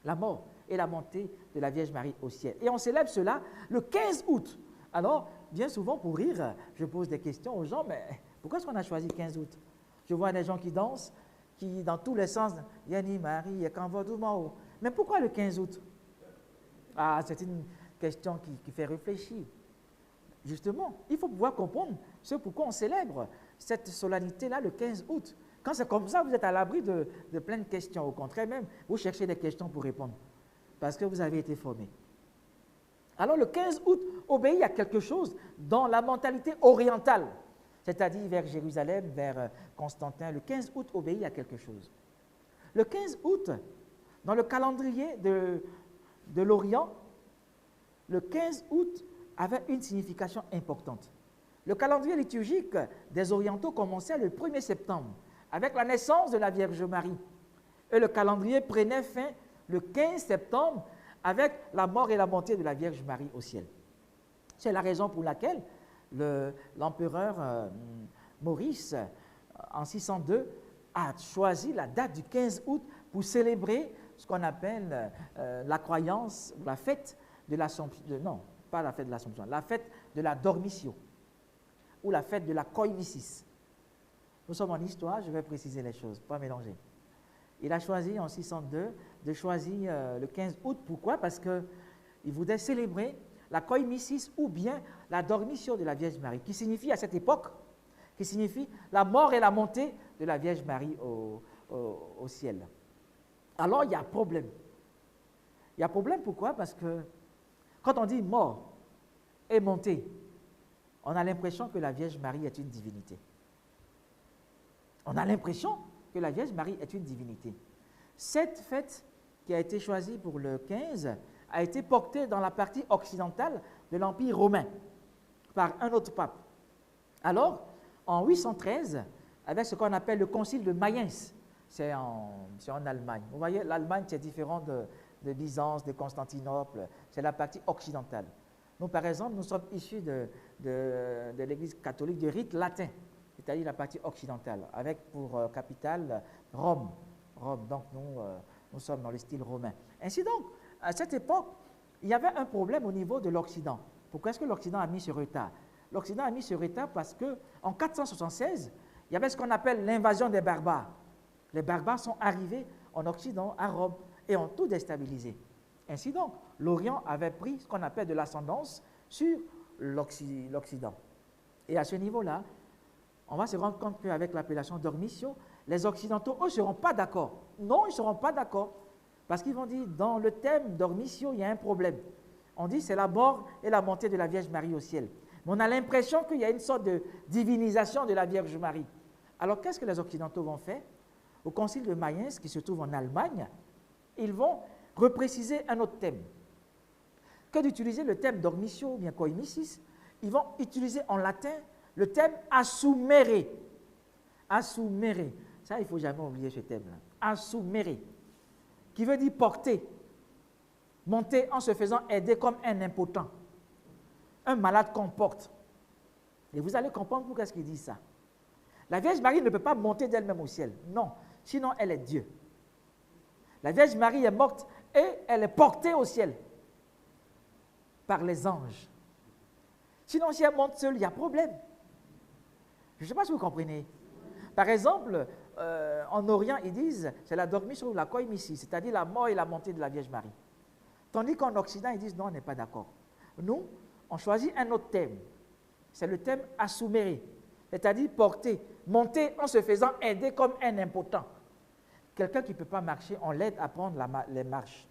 La mort et la montée de la Vierge Marie au ciel. Et on célèbre cela le 15 août. Alors, bien souvent, pour rire, je pose des questions aux gens, mais pourquoi est-ce qu'on a choisi 15 août? Je vois des gens qui dansent, qui, dans tous les sens, Yanni Marie, Kanvodumao. Mais pourquoi le 15 août? Ah, c'est une question qui fait réfléchir. Justement, il faut pouvoir comprendre ce pourquoi on célèbre cette solennité-là le 15 août. Quand c'est comme ça, vous êtes à l'abri de plein de questions. Au contraire même, vous cherchez des questions pour répondre, parce que vous avez été formé. Alors le 15 août obéit à quelque chose dans la mentalité orientale, c'est-à-dire vers Jérusalem, vers Constantin. Le 15 août obéit à quelque chose. Le 15 août, dans le calendrier de l'Orient, le 15 août avait une signification importante. Le calendrier liturgique des Orientaux commençait le 1er septembre, avec la naissance de la Vierge Marie. Et le calendrier prenait fin le 15 septembre avec la mort et la montée de la Vierge Marie au ciel. C'est la raison pour laquelle l'empereur Maurice, en 602, a choisi la date du 15 août pour célébrer ce qu'on appelle la croyance, la fête de l'Assomption, non, pas la fête de l'Assomption, la fête de la Dormitio, ou la fête de la Koimisis. Nous sommes en histoire, je vais préciser les choses, pas mélanger. Il a choisi en 602 de choisir le 15 août. Pourquoi? Parce qu'il voulait célébrer la Koimisis ou bien la Dormitio de la Vierge Marie, qui signifie à cette époque, qui signifie la mort et la montée de la Vierge Marie au ciel. Alors il y a problème. Il y a problème pourquoi? Parce que quand on dit mort et montée, on a l'impression que la Vierge Marie est une divinité. On a l'impression que la Vierge Marie est une divinité. Cette fête qui a été choisie pour le 15 a été portée dans la partie occidentale de l'Empire romain par un autre pape. Alors, en 813, avec ce qu'on appelle le concile de Mayence, c'est en Allemagne. Vous voyez, l'Allemagne, c'est différent de Byzance, de Constantinople, c'est la partie occidentale. Nous, par exemple, nous sommes issus de l'Église catholique de rite latin, c'est-à-dire la partie occidentale, avec pour capitale Rome. Donc nous sommes dans le style romain. Ainsi donc, à cette époque, il y avait un problème au niveau de l'Occident. Pourquoi est-ce que l'Occident a mis ce retard? L'Occident a mis ce retard parce qu'en 476, il y avait ce qu'on appelle l'invasion des barbares. Les barbares sont arrivés en Occident, à Rome, et ont tout déstabilisé. Ainsi donc, l'Orient avait pris ce qu'on appelle de l'ascendance sur l'Occident. Et à ce niveau-là, on va se rendre compte qu'avec l'appellation Dormitio, les Occidentaux, eux, ne seront pas d'accord. Non, ils ne seront pas d'accord. Parce qu'ils vont dire, dans le thème Dormitio, il y a un problème. On dit c'est la mort et la montée de la Vierge Marie au ciel. Mais on a l'impression qu'il y a une sorte de divinisation de la Vierge Marie. Alors, qu'est-ce que les Occidentaux vont faire? Au concile de Mayence, qui se trouve en Allemagne, ils vont repréciser un autre thème. Que d'utiliser le thème Dormitio ou bien Koimisis, ils vont utiliser en latin le thème assumere. Assumere. Ça, il ne faut jamais oublier ce thème-là. Assumere. Qui veut dire porter. Monter en se faisant aider comme un impotent. Un malade qu'on porte. Et vous allez comprendre pourquoi est-ce qu'il dit ça. La Vierge Marie ne peut pas monter d'elle-même au ciel. Non. Sinon, elle est Dieu. La Vierge Marie est morte et elle est portée au ciel par les anges. Sinon, si elle monte seule, il y a problème. Je ne sais pas si vous comprenez. Par exemple, en Orient, ils disent c'est la Dormitio ou la Koimisis, c'est-à-dire la mort et la montée de la Vierge Marie. Tandis qu'en Occident, ils disent non, on n'est pas d'accord. Nous, on choisit un autre thème. C'est le thème assumere, c'est-à-dire porter, monter en se faisant aider comme un impotent. Quelqu'un qui ne peut pas marcher, on l'aide à prendre les marches.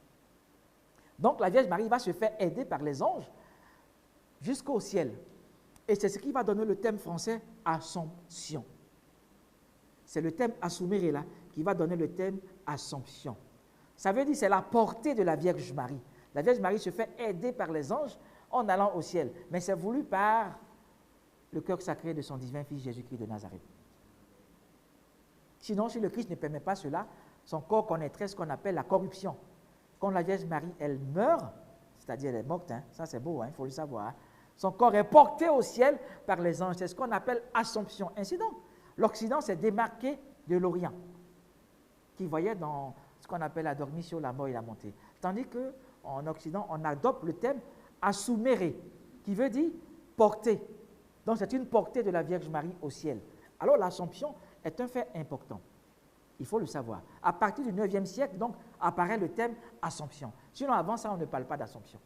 Donc la Vierge Marie va se faire aider par les anges jusqu'au ciel. Et c'est ce qui va donner le thème français Assomption. C'est le thème assumere là qui va donner le thème Assomption. Ça veut dire c'est la portée de la Vierge Marie. La Vierge Marie se fait aider par les anges en allant au ciel. Mais c'est voulu par le cœur sacré de son divin Fils Jésus-Christ de Nazareth. Sinon, si le Christ ne permet pas cela, son corps connaîtrait ce qu'on appelle la corruption. Quand la Vierge Marie, elle meurt, c'est-à-dire elle est morte, hein, ça c'est beau, il faut le savoir, hein, son corps est porté au ciel par les anges. C'est ce qu'on appelle Assomption. Ainsi donc, l'Occident s'est démarqué de l'Orient, qui voyait dans ce qu'on appelle la Dormitio, la mort et la montée. Tandis qu'en Occident, on adopte le thème assumere, qui veut dire porter. Donc c'est une portée de la Vierge Marie au ciel. Alors l'Assomption est un fait important. Il faut le savoir. À partir du 9e siècle, donc, apparaît le thème Assomption. Sinon, avant ça, on ne parle pas d'Assomption.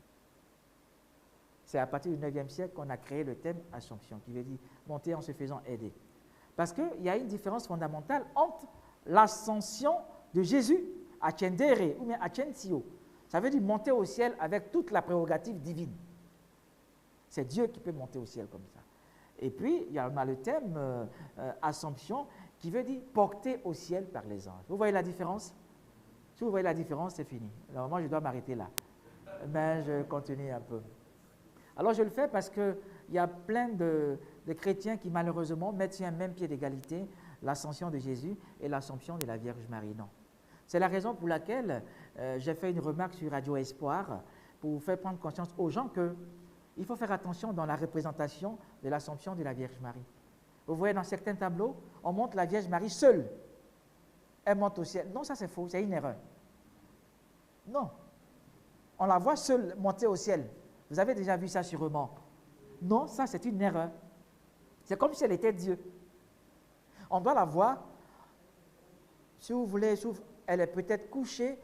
C'est à partir du 9e siècle qu'on a créé le thème Assomption, qui veut dire monter en se faisant aider. Parce qu'il y a une différence fondamentale entre l'ascension de Jésus, ascendere ou bien ascensio. Ça veut dire monter au ciel avec toute la prérogative divine. C'est Dieu qui peut monter au ciel comme ça. Et puis, il y a le thème Assomption, qui veut dire porter au ciel par les anges. Vous voyez la différence? Si vous voyez la différence, c'est fini. Alors moi, je dois m'arrêter là. Mais je continue un peu. Alors, je le fais parce qu'il y a plein de chrétiens qui, malheureusement, mettent sur un même pied d'égalité l'ascension de Jésus et l'assomption de la Vierge Marie. Non. C'est la raison pour laquelle j'ai fait une remarque sur Radio Espoir pour vous faire prendre conscience aux gens qu'il faut faire attention dans la représentation de l'assomption de la Vierge Marie. Vous voyez dans certains tableaux, on montre la Vierge Marie seule. elle monte au ciel. Non, ça c'est faux, c'est une erreur. Non. On la voit seule monter au ciel. Vous avez déjà vu ça sûrement. Non, ça c'est une erreur. C'est comme si elle était Dieu. On doit la voir, si vous voulez, elle est peut-être couchée,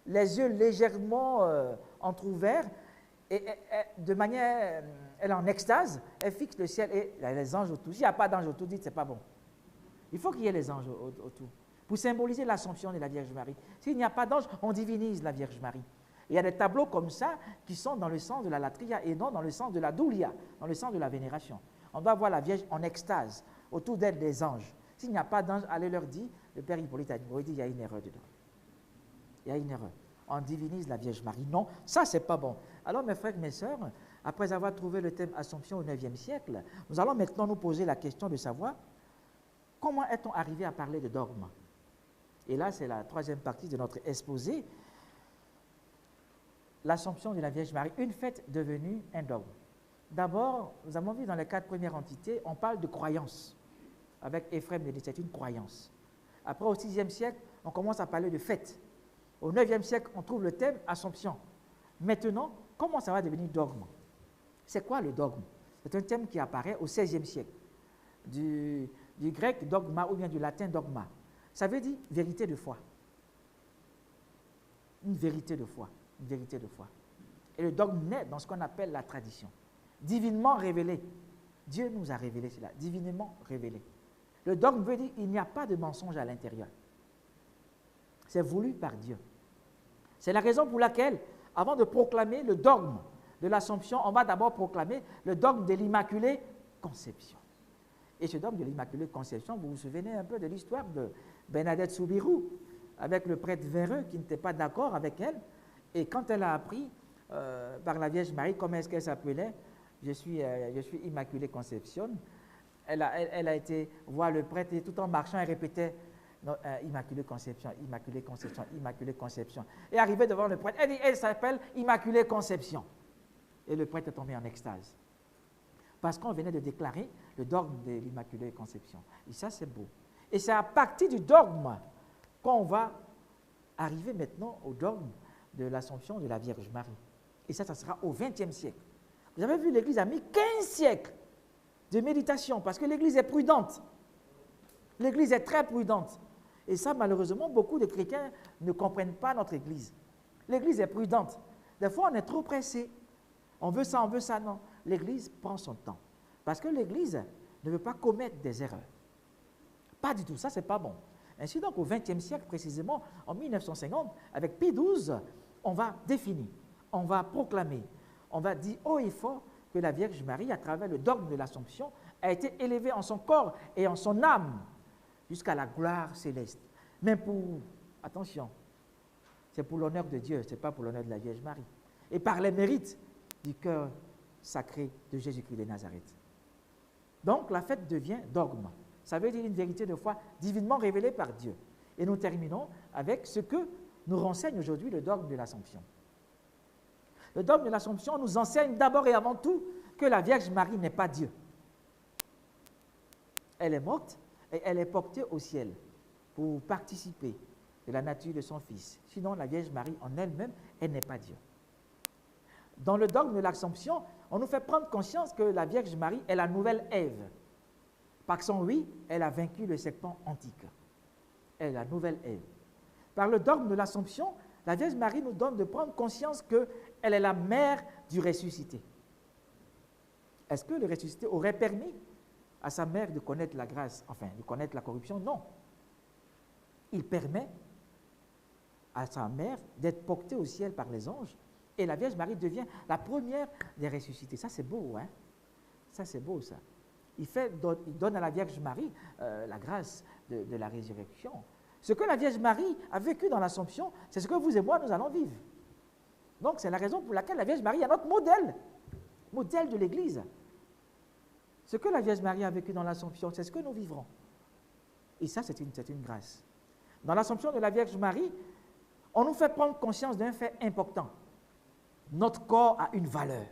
les yeux légèrement entrouverts, et de manière, elle est en extase, elle fixe le ciel et il y a les anges autour. S'il n'y a pas d'anges autour, dites c'est pas bon. Il faut qu'il y ait les anges autour pour symboliser l'Assomption de la Vierge Marie. S'il n'y a pas d'anges, on divinise la Vierge Marie. Il y a des tableaux comme ça qui sont dans le sens de la latria et non dans le sens de la doulia, dans le sens de la vénération. On doit voir la Vierge en extase, autour d'elle des anges. S'il n'y a pas d'anges, allez leur dire, le Père Hippolyte a dit, il y a une erreur dedans. Il y a une erreur. On divinise la Vierge Marie. Non, ça c'est pas bon. Alors mes frères, mes sœurs, après avoir trouvé le thème Assomption au IXe siècle, nous allons maintenant nous poser la question de savoir comment est-on arrivé à parler de dogme. Et là, c'est la troisième partie de notre exposé. L'Assomption de la Vierge Marie, une fête devenue un dogme. D'abord, nous avons vu dans les 4 premières entités, on parle de croyance. Avec Éphrem de c'est une croyance. Après, au VIe siècle, on commence à parler de fête. Au IXe siècle, on trouve le thème Assomption. Maintenant, comment ça va devenir dogme? C'est quoi le dogme? C'est un thème qui apparaît au XVIe siècle. Du grec dogma ou bien du latin dogma. Ça veut dire vérité de foi. Une vérité de foi. Une vérité de foi. Et le dogme naît dans ce qu'on appelle la tradition. Divinement révélé. Dieu nous a révélé cela, divinement révélé. Le dogme veut dire qu'il n'y a pas de mensonge à l'intérieur. C'est voulu par Dieu. C'est la raison pour laquelle, avant de proclamer le dogme de l'Assomption, on va d'abord proclamer le dogme de l'Immaculée Conception. Et ce dogme de l'Immaculée Conception, vous vous souvenez un peu de l'histoire de Bernadette Soubirous, avec le prêtre véreux qui n'était pas d'accord avec elle. Et quand elle a appris par la Vierge Marie, comment est-ce qu'elle s'appelait, je suis Immaculée Conception, elle a été voir le prêtre et tout en marchant, elle répétait Immaculée Conception, Immaculée Conception, Immaculée Conception. Et arrivée devant le prêtre, elle dit, elle s'appelle Immaculée Conception. Et le prêtre est tombé en extase. Parce qu'on venait de déclarer le dogme de l'Immaculée Conception. Et ça, c'est beau. Et c'est à partir du dogme qu'on va arriver maintenant au dogme de l'Assomption de la Vierge Marie. Et ça sera au XXe siècle. Vous avez vu, l'Église a mis 15 siècles de méditation parce que l'Église est prudente. L'Église est très prudente. Et ça, malheureusement, beaucoup de chrétiens ne comprennent pas notre Église. L'Église est prudente. Des fois, on est trop pressé. On veut ça, non. L'Église prend son temps. Parce que l'Église ne veut pas commettre des erreurs. Pas du tout, ça, c'est pas bon. Ainsi donc, au XXe siècle, précisément, en 1950, avec Pie XII, on va définir, on va proclamer, on va dire haut et fort que la Vierge Marie, à travers le dogme de l'Assomption, a été élevée en son corps et en son âme jusqu'à la gloire céleste. Mais attention, c'est pour l'honneur de Dieu, ce n'est pas pour l'honneur de la Vierge Marie. Et par les mérites du cœur sacré de Jésus-Christ de Nazareth. Donc, la fête devient dogme. Ça veut dire une vérité de foi divinement révélée par Dieu. Et nous terminons avec ce que nous renseigne aujourd'hui le dogme de l'Assomption. Le dogme de l'Assomption nous enseigne d'abord et avant tout que la Vierge Marie n'est pas Dieu. Elle est morte et elle est portée au ciel pour participer de la nature de son Fils. Sinon, la Vierge Marie en elle-même, elle n'est pas Dieu. Dans le dogme de l'Assomption, on nous fait prendre conscience que la Vierge Marie est la nouvelle Ève. Par son oui, elle a vaincu le serpent antique. Elle est la nouvelle Ève. Par le dogme de l'Assomption, la Vierge Marie nous donne de prendre conscience qu'elle est la mère du ressuscité. Est-ce que le ressuscité aurait permis à sa mère de connaître la grâce, enfin, de connaître la corruption? Non. Il permet à sa mère d'être portée au ciel par les anges et la Vierge Marie devient la première des ressuscités. Ça, c'est beau, hein? Ça, c'est beau, ça. Il donne à la Vierge Marie la grâce de la résurrection. Ce que la Vierge Marie a vécu dans l'Assomption, c'est ce que vous et moi, nous allons vivre. Donc, c'est la raison pour laquelle la Vierge Marie est notre modèle de l'Église. Ce que la Vierge Marie a vécu dans l'Assomption, c'est ce que nous vivrons. Et ça, c'est une grâce. Dans l'Assomption de la Vierge Marie, on nous fait prendre conscience d'un fait important. Notre corps a une valeur.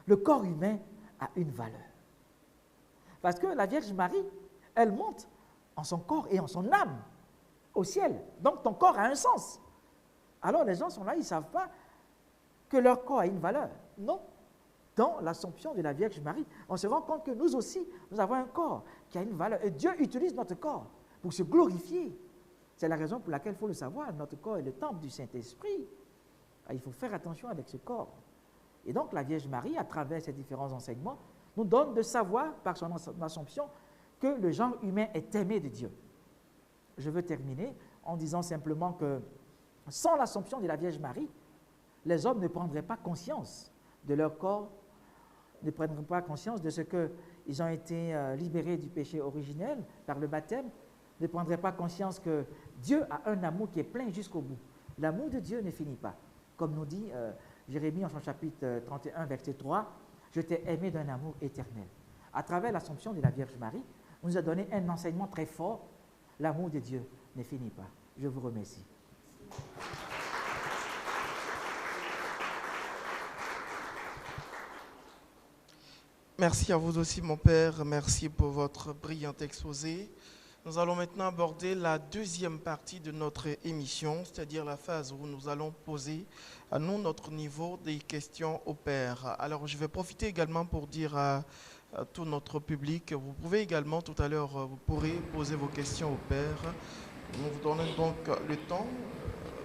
Le corps humain a une valeur. Parce que la Vierge Marie, elle monte en son corps et en son âme au ciel. Donc ton corps a un sens. Alors les gens sont là, ils ne savent pas que leur corps a une valeur. Non. Dans l'Assomption de la Vierge Marie, on se rend compte que nous aussi, nous avons un corps qui a une valeur. Et Dieu utilise notre corps pour se glorifier. C'est la raison pour laquelle il faut le savoir, notre corps est le temple du Saint-Esprit. Il faut faire attention avec ce corps. Et donc la Vierge Marie, à travers ces différents enseignements, nous donne de savoir, par son Assomption, que le genre humain est aimé de Dieu. Je veux terminer en disant simplement que sans l'Assomption de la Vierge Marie, les hommes ne prendraient pas conscience de leur corps, ne prendront pas conscience de ce qu'ils ont été libérés du péché originel par le baptême, ne prendraient pas conscience que Dieu a un amour qui est plein jusqu'au bout. L'amour de Dieu ne finit pas. Comme nous dit Jérémie en son chapitre 31, verset 3, « Je t'ai aimé d'un amour éternel ». À travers l'Assomption de la Vierge Marie, on nous a donné un enseignement très fort. L'amour de Dieu ne finit pas. Je vous remercie. Merci à vous aussi, mon père. Merci pour votre brillant exposé. Nous allons maintenant aborder la deuxième partie de notre émission, c'est-à-dire la phase où nous allons poser à nous, notre niveau, des questions au père. Alors, je vais profiter également pour dire à tout notre public, vous pouvez également, tout à l'heure, vous pourrez poser vos questions au père. Nous vous donnons donc le temps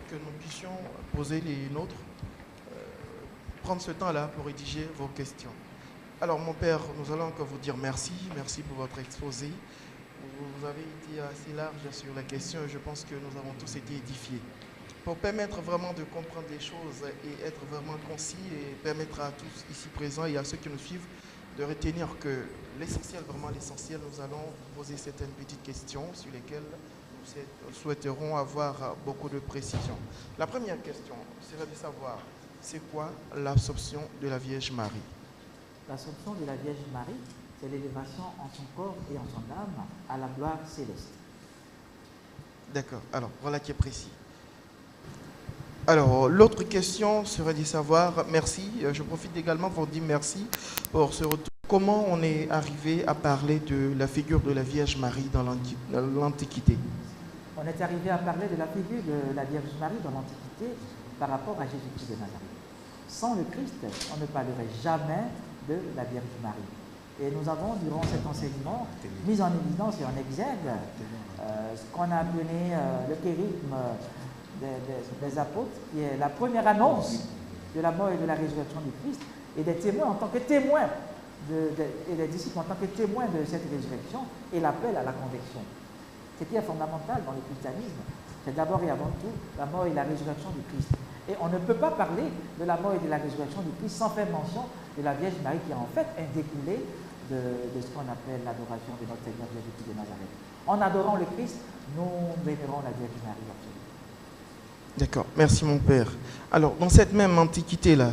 que nous puissions poser les nôtres, prendre ce temps-là pour rédiger vos questions. Alors, mon père, nous allons encore vous dire merci. Merci pour votre exposé. Vous avez été assez large sur la question et je pense que nous avons tous été édifiés. Pour permettre vraiment de comprendre les choses et être vraiment concis et permettre à tous ici présents et à ceux qui nous suivent de retenir que l'essentiel, vraiment l'essentiel, nous allons poser certaines petites questions sur lesquelles nous souhaiterons avoir beaucoup de précision. La première question serait de savoir, c'est quoi l'Assomption de la Vierge Marie? L'Assomption de la Vierge Marie, c'est l'élévation en son corps et en son âme à la gloire céleste. D'accord, alors voilà qui est précis. Alors, l'autre question serait de savoir, merci, je profite également pour dire merci pour ce retour. Comment on est arrivé à parler de la figure de la Vierge Marie dans l'Antiquité? On est arrivé à parler de la figure de la Vierge Marie dans l'Antiquité par rapport à Jésus-Christ de Nazareth. Sans le Christ, on ne parlerait jamais de la Vierge Marie. Et nous avons, durant cet enseignement, mis en évidence et en exergue ce qu'on a appelé le kérigme des apôtres, qui est la première annonce de la mort et de la résurrection du Christ, et des témoins en tant que témoins, et des disciples en tant que témoins de cette résurrection, et l'appel à la conversion. Ce qui est fondamental dans le christianisme, c'est d'abord et avant tout la mort et la résurrection du Christ. Et on ne peut pas parler de la mort et de la résurrection du Christ sans faire mention de la Vierge Marie, qui en fait est découlée de ce qu'on appelle l'adoration de notre Seigneur Jésus-Christ de Nazareth. En adorant le Christ, nous vénérons la Vierge Marie absolument. D'accord, merci mon père. Alors, dans cette même antiquité-là,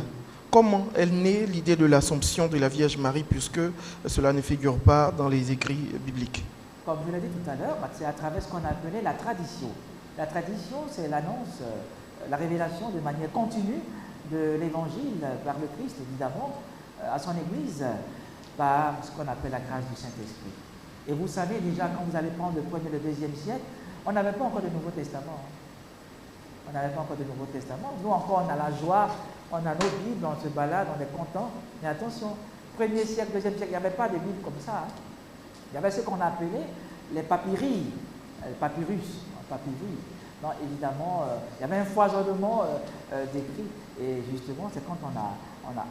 comment est née l'idée de l'Assomption de la Vierge Marie, puisque cela ne figure pas dans les écrits bibliques? Comme je l'ai dit tout à l'heure, c'est à travers ce qu'on appelait la tradition. La tradition, c'est l'annonce, la révélation de manière continue de l'Évangile par le Christ, évidemment, à son Église, par ce qu'on appelle la grâce du Saint-Esprit. Et vous savez déjà, quand vous allez prendre le 1er et le 2e siècle, on n'avait pas encore de Nouveau Testament. On n'avait pas encore de Nouveau Testament. Nous encore, on a la joie, on a nos Bibles, on se balade, on est content. Mais attention, 1er siècle, 2e siècle, il n'y avait pas de Bible comme ça. Il y avait ce qu'on appelait les papyri, papyrus. Donc, évidemment, il y avait un foisonnement d'écrits. Et justement, c'est quand on a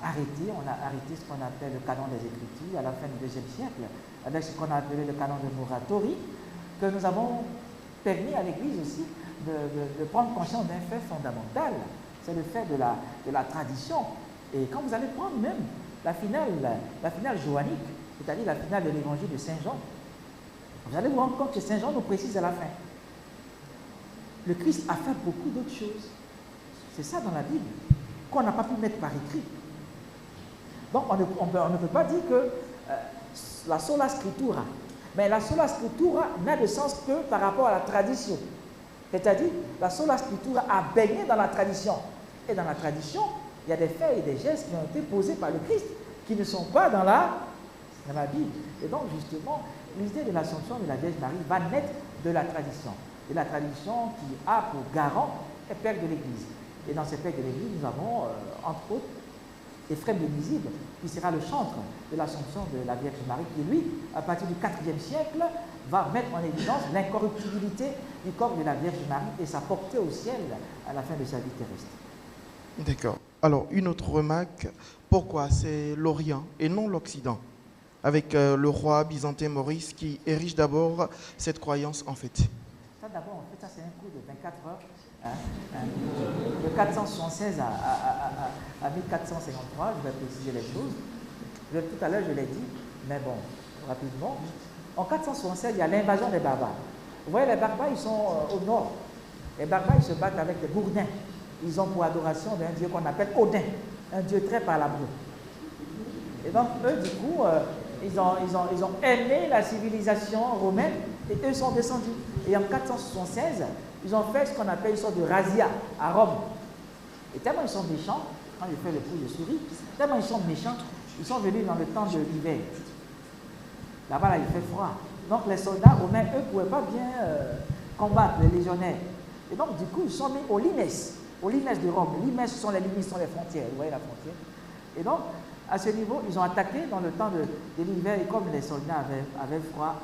arrêté ce qu'on appelle le canon des Écritures à la fin du 2e siècle, avec ce qu'on a appelé le canon de Muratori, que nous avons permis à l'Église aussi de prendre conscience d'un fait fondamental. C'est le fait de la tradition. Et quand vous allez prendre même la finale johannique, c'est-à-dire la finale de l'évangile de Saint Jean, vous allez vous rendre compte que Saint Jean nous précise à la fin. Le Christ a fait beaucoup d'autres choses. C'est ça dans la Bible, qu'on n'a pas pu mettre par écrit. Donc on ne peut pas dire que la sola scriptura, mais la sola scriptura n'a de sens que par rapport à la tradition. C'est-à-dire, la sola scriptura a baigné dans la tradition. Et dans la tradition, il y a des faits et des gestes qui ont été posés par le Christ qui ne sont pas dans la Bible. Et donc, justement, l'idée de l'Assomption de la Vierge Marie va naître de la tradition. et la tradition qui a pour garant les pères de l'Église. Et dans ces pères de l'Église, nous avons, entre autres, Éphrem de Nisibe, qui sera le chantre de l'Assomption de la Vierge Marie, qui, lui, à partir du IVe siècle, va mettre en évidence l'incorruptibilité du corps de la Vierge Marie et sa portée au ciel à la fin de sa vie terrestre. D'accord. Alors, une autre remarque, pourquoi c'est l'Orient et non l'Occident, avec le roi byzantin Maurice qui érige d'abord cette croyance en fait? Ça d'abord, en fait, ça c'est un cours de 24 heures, de 476 à 1453, je vais préciser les choses. Tout à l'heure, je l'ai dit, mais bon, rapidement. En 476, il y a l'invasion des barbares. Vous voyez, les barbares, ils sont au nord. Les barbares, ils se battent avec des gourdins. Ils ont pour adoration d'un dieu qu'on appelle Odin, un dieu très palabreux. Et donc, eux, du coup, ils ont aimé la civilisation romaine et eux sont descendus. Et en 476, ils ont fait ce qu'on appelle une sorte de razzia à Rome. Et tellement ils sont méchants, quand j'ai fait le coup de souris, tellement ils sont méchants, ils sont venus dans le temps de l'hiver. Là-bas, là, il fait froid. Donc les soldats romains, eux, ne pouvaient pas bien combattre les légionnaires. Et donc, du coup, ils sont mis aux limes de Rome. Les limes, ce sont les limites, ce sont les frontières. Vous voyez la frontière? Et donc, à ce niveau, ils ont attaqué dans le temps de l'hiver. Et comme les soldats avaient froid,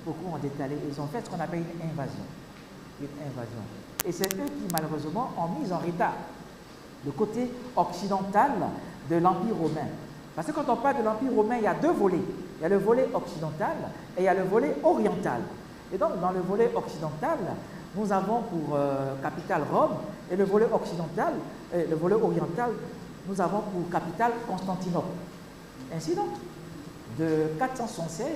beaucoup ont détalé. Ils ont fait ce qu'on appelle une invasion. Et c'est eux qui, malheureusement, ont mis en retard le côté occidental de l'Empire romain. Parce que quand on parle de l'Empire romain, il y a deux volets. Il y a le volet occidental et il y a le volet oriental. Et donc, dans le volet occidental, nous avons pour capitale Rome, et le volet occidental, le volet oriental, nous avons pour capitale Constantinople. Ainsi donc, de 476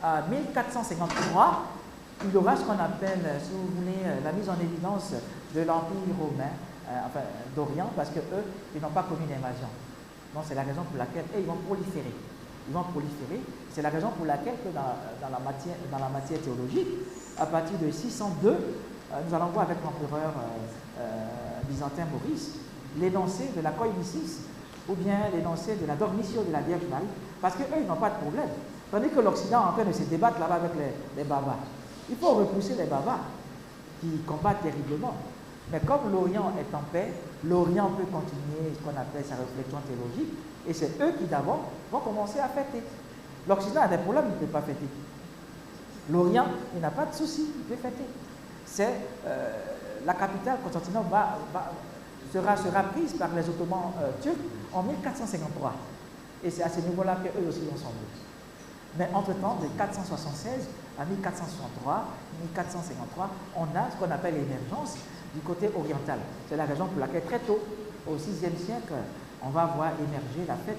à 1453, il y aura ce qu'on appelle, si vous voulez, la mise en évidence de l'Empire romain, enfin d'Orient, parce qu'eux, ils n'ont pas commis d'invasion. Donc c'est la raison pour laquelle ils vont proliférer. Ils vont proliférer. C'est la raison pour laquelle que dans la matière théologique, à partir de 602, nous allons voir avec l'empereur byzantin Maurice l'énoncé de la koinisis ou bien l'énoncé de la dormitio de la Vierge Marie, parce qu'eux, ils n'ont pas de problème. Tandis que l'Occident est en train de se débattre là-bas avec les barbares. Il faut repousser les barbares qui combattent terriblement. Mais comme l'Orient est en paix, l'Orient peut continuer ce qu'on appelle sa réflexion théologique, et c'est eux qui d'abord vont commencer à fêter. L'Occident a des problèmes, il ne peut pas fêter. L'Orient, il n'a pas de souci, il peut fêter. C'est la capitale, Constantinople, sera prise par les Ottomans turcs en 1453. Et c'est à ce niveau-là qu'eux aussi vont s'en aller. Mais entre-temps, de 476 à 1463, 1453, on a ce qu'on appelle l'émergence du côté oriental. C'est la raison pour laquelle très tôt, au VIe siècle, on va voir émerger la fête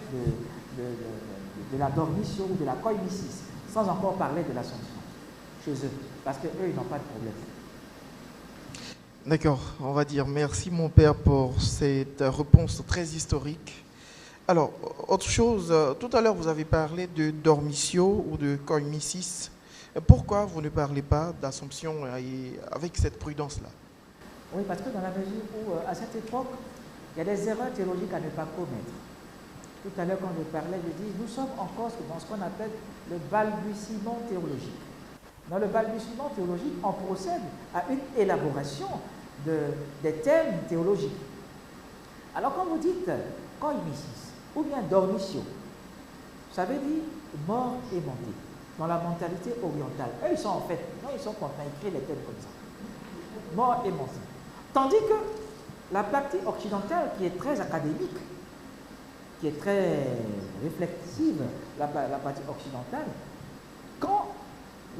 de la dormitio ou de la koinisis, sans encore parler de l'Assomption chez eux, parce qu'eux, ils n'ont pas de problème. D'accord, on va dire merci mon père pour cette réponse très historique. Alors, autre chose, tout à l'heure vous avez parlé de dormitio ou de koinisis. Pourquoi vous ne parlez pas d'Assomption avec cette prudence-là? Oui, parce que dans la mesure où, à cette époque, il y a des erreurs théologiques à ne pas commettre. Tout à l'heure, quand je parlais, je dis, nous sommes encore dans ce qu'on appelle le balbutiement théologique. Dans le balbutiement théologique, on procède à une élaboration des thèmes théologiques. Alors, quand vous dites koinisis ou bien dormitio, ça veut dire mort et montée. Dans la mentalité orientale, eux, ils sont en fait, non, ils sont contents, ils créent les thèmes comme ça. Mort et montée. Tandis que la partie occidentale, qui est très académique, qui est très réflexive, la partie occidentale, quand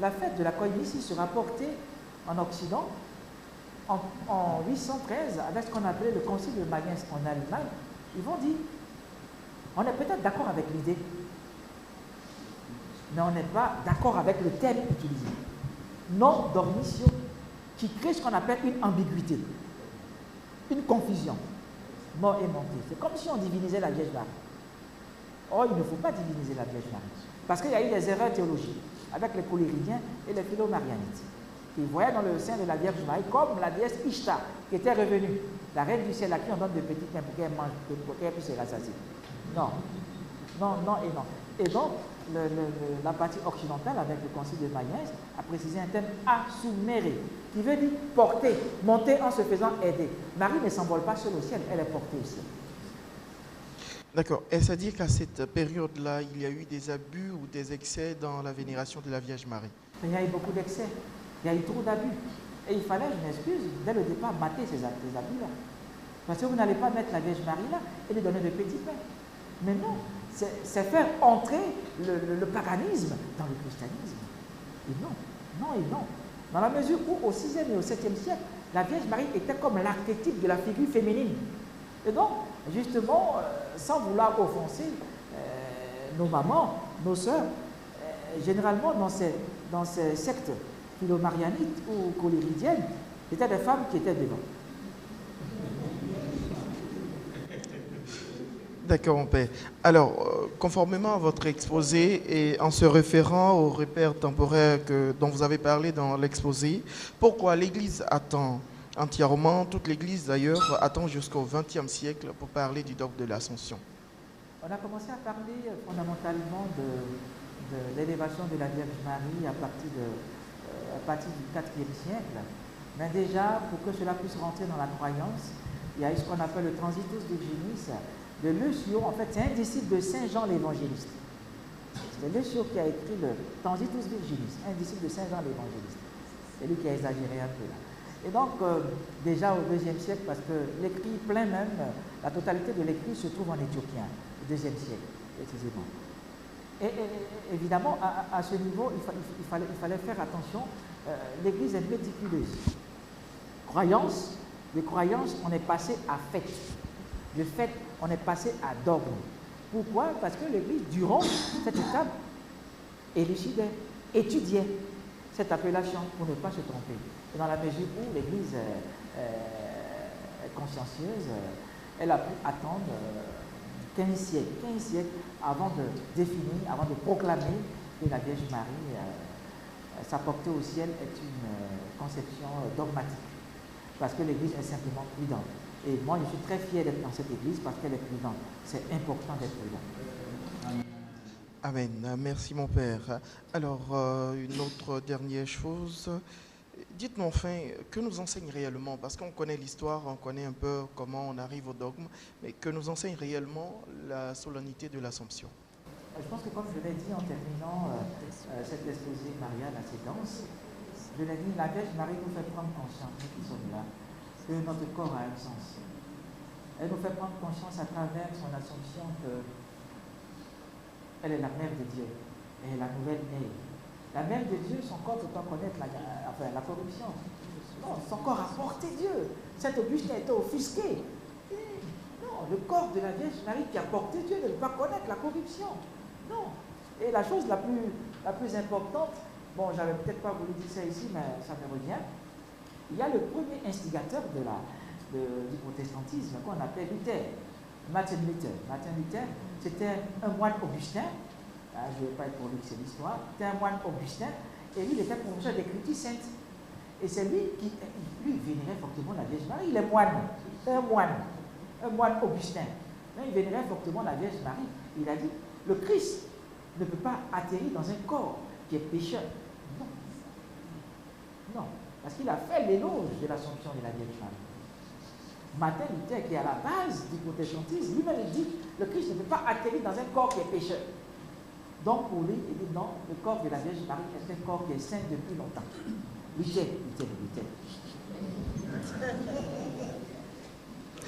la fête de la koinisis sera portée en Occident, en 813, avec ce qu'on appelait le concile de Mayence en Allemagne, ils vont dire, on est peut-être d'accord avec l'idée, mais on n'est pas d'accord avec le thème utilisé. Non dormitio, qui crée ce qu'on appelle une ambiguïté, une confusion, mort et montée. C'est comme si on divinisait la Vierge Marie. Or, il ne faut pas diviniser la Vierge Marie, parce qu'il y a eu des erreurs théologiques avec les coléridiens et les philomarianites, qui voyaient dans le sein de la Vierge Marie comme la déesse Ishtar, qui était revenue, la reine du ciel à qui on donne de petits pains pour qu'elle mange, pour qu'elle puisse se rassasier. Non, non, non et non. Et donc, la partie occidentale, avec le concile de Mayence, a précisé un thème assumere, qui veut dire porter, monter en se faisant aider. Marie ne s'envole pas seule au ciel, elle est portée au ciel. D'accord. Et ça dit qu'à cette période-là, il y a eu des abus ou des excès dans la vénération de la Vierge Marie? Il y a eu beaucoup d'excès, il y a eu trop d'abus. Et il fallait, je m'excuse, dès le départ, mater ces abus-là. Parce que vous n'allez pas mettre la Vierge Marie là et lui donner de petits pains. Mais non, c'est faire entrer le paganisme dans le christianisme. Et non, non et non. Dans la mesure où, au 6e et au 7e siècle, la Vierge Marie était comme l'archétype de la figure féminine. Et donc, justement, sans vouloir offenser nos mamans, nos sœurs, généralement dans ces sectes philomarianites ou coléridiennes, c'était des femmes qui étaient devant. D'accord, mon père. Alors, conformément à votre exposé et en se référant aux repères temporaires dont vous avez parlé dans l'exposé, pourquoi l'Église attend entièrement, toute l'Église d'ailleurs, attend jusqu'au XXe siècle pour parler du dogme de l'Ascension? On a commencé à parler fondamentalement de l'élévation de la Vierge Marie à partir du IVe siècle. Mais déjà, pour que cela puisse rentrer dans la croyance, il y a eu ce qu'on appelle le Transitus Virginis de Lucio. En fait, c'est un disciple de Saint Jean l'Évangéliste. C'est Lucio qui a écrit le Transitus Virginis, un disciple de Saint Jean l'Évangéliste. C'est lui qui a exagéré un peu là. Et donc, déjà au IIe siècle, parce que l'écrit plein même, la totalité de l'écrit se trouve en éthiopien, au IIe siècle, précisément. Et évidemment, à ce niveau, il fallait faire attention. L'Église est méticuleuse. De croyance, on est passé à fait. De fait, on est passé à dogme. Pourquoi? Parce que l'Église, durant cette étape, élucidait, étudiait cette appellation pour ne pas se tromper. Et dans la mesure où l'Église est consciencieuse, elle a pu attendre 15 siècles avant de définir, avant de proclamer que la Vierge Marie, sa portée au ciel est une conception dogmatique. Parce que l'Église est simplement prudente. Et moi, je suis très fier d'être dans cette Église parce qu'elle est prudente. C'est important d'être prudent. Amen. Merci, mon père. Alors, une autre dernière chose. Dites-nous enfin, que nous enseigne réellement, parce qu'on connaît l'histoire, on connaît un peu comment on arrive au dogme, mais que nous enseigne réellement la solennité de l'Assomption? Je pense que comme je l'ai dit en terminant cet exposé marial assez dense, je l'ai dit, la Vierge Marie nous fait prendre conscience, nous qui sommes là, que notre corps a un sens. Elle nous fait prendre conscience à travers son Assomption qu'elle est la mère de Dieu, elle est la nouvelle née. La mère de Dieu, son corps peut pas connaître la corruption. Non, son corps a porté Dieu. Cet Augustin était offusqué. Non, le corps de la Vierge Marie qui a porté Dieu ne peut pas connaître la corruption. Non. Et la chose la plus importante, bon, j'avais peut-être pas voulu dire ça ici, mais ça me revient. Il y a le premier instigateur du protestantisme qu'on appelle Luther, Martin Luther. Martin Luther, c'était un moine augustin. Je ne vais pas être pour lui, c'est l'histoire. C'était un moine augustin et lui, il était professeur d'écriture sainte. Et c'est lui qui vénérait fortement la Vierge Marie. Il est moine, un moine augustin. Mais il vénérait fortement la Vierge Marie. Il a dit, le Christ ne peut pas atterrir dans un corps qui est pécheur. Non. Non. Parce qu'il a fait l'éloge de l'Assomption de la Vierge Marie. Martin Luther, qui est à la base du protestantisme, lui-même dit, le Christ ne peut pas atterrir dans un corps qui est pécheur. Donc pour lui, il dit non, le corps de la Vierge Marie est un corps qui est saint depuis longtemps. Luther.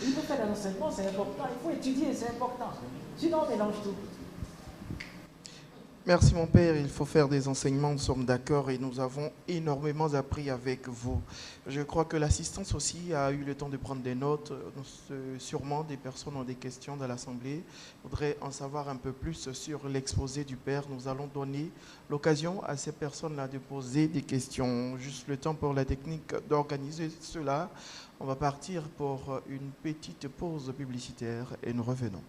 Il faut faire des enseignements, c'est important, il faut étudier, c'est important. Sinon on mélange tout. Merci, mon père. Il faut faire des enseignements, nous sommes d'accord et nous avons énormément appris avec vous. Je crois que l'assistance aussi a eu le temps de prendre des notes. Sûrement, des personnes ont des questions dans l'Assemblée. Voudraient en savoir un peu plus sur l'exposé du père. Nous allons donner l'occasion à ces personnes-là de poser des questions. Juste le temps pour la technique d'organiser cela. On va partir pour une petite pause publicitaire et nous revenons.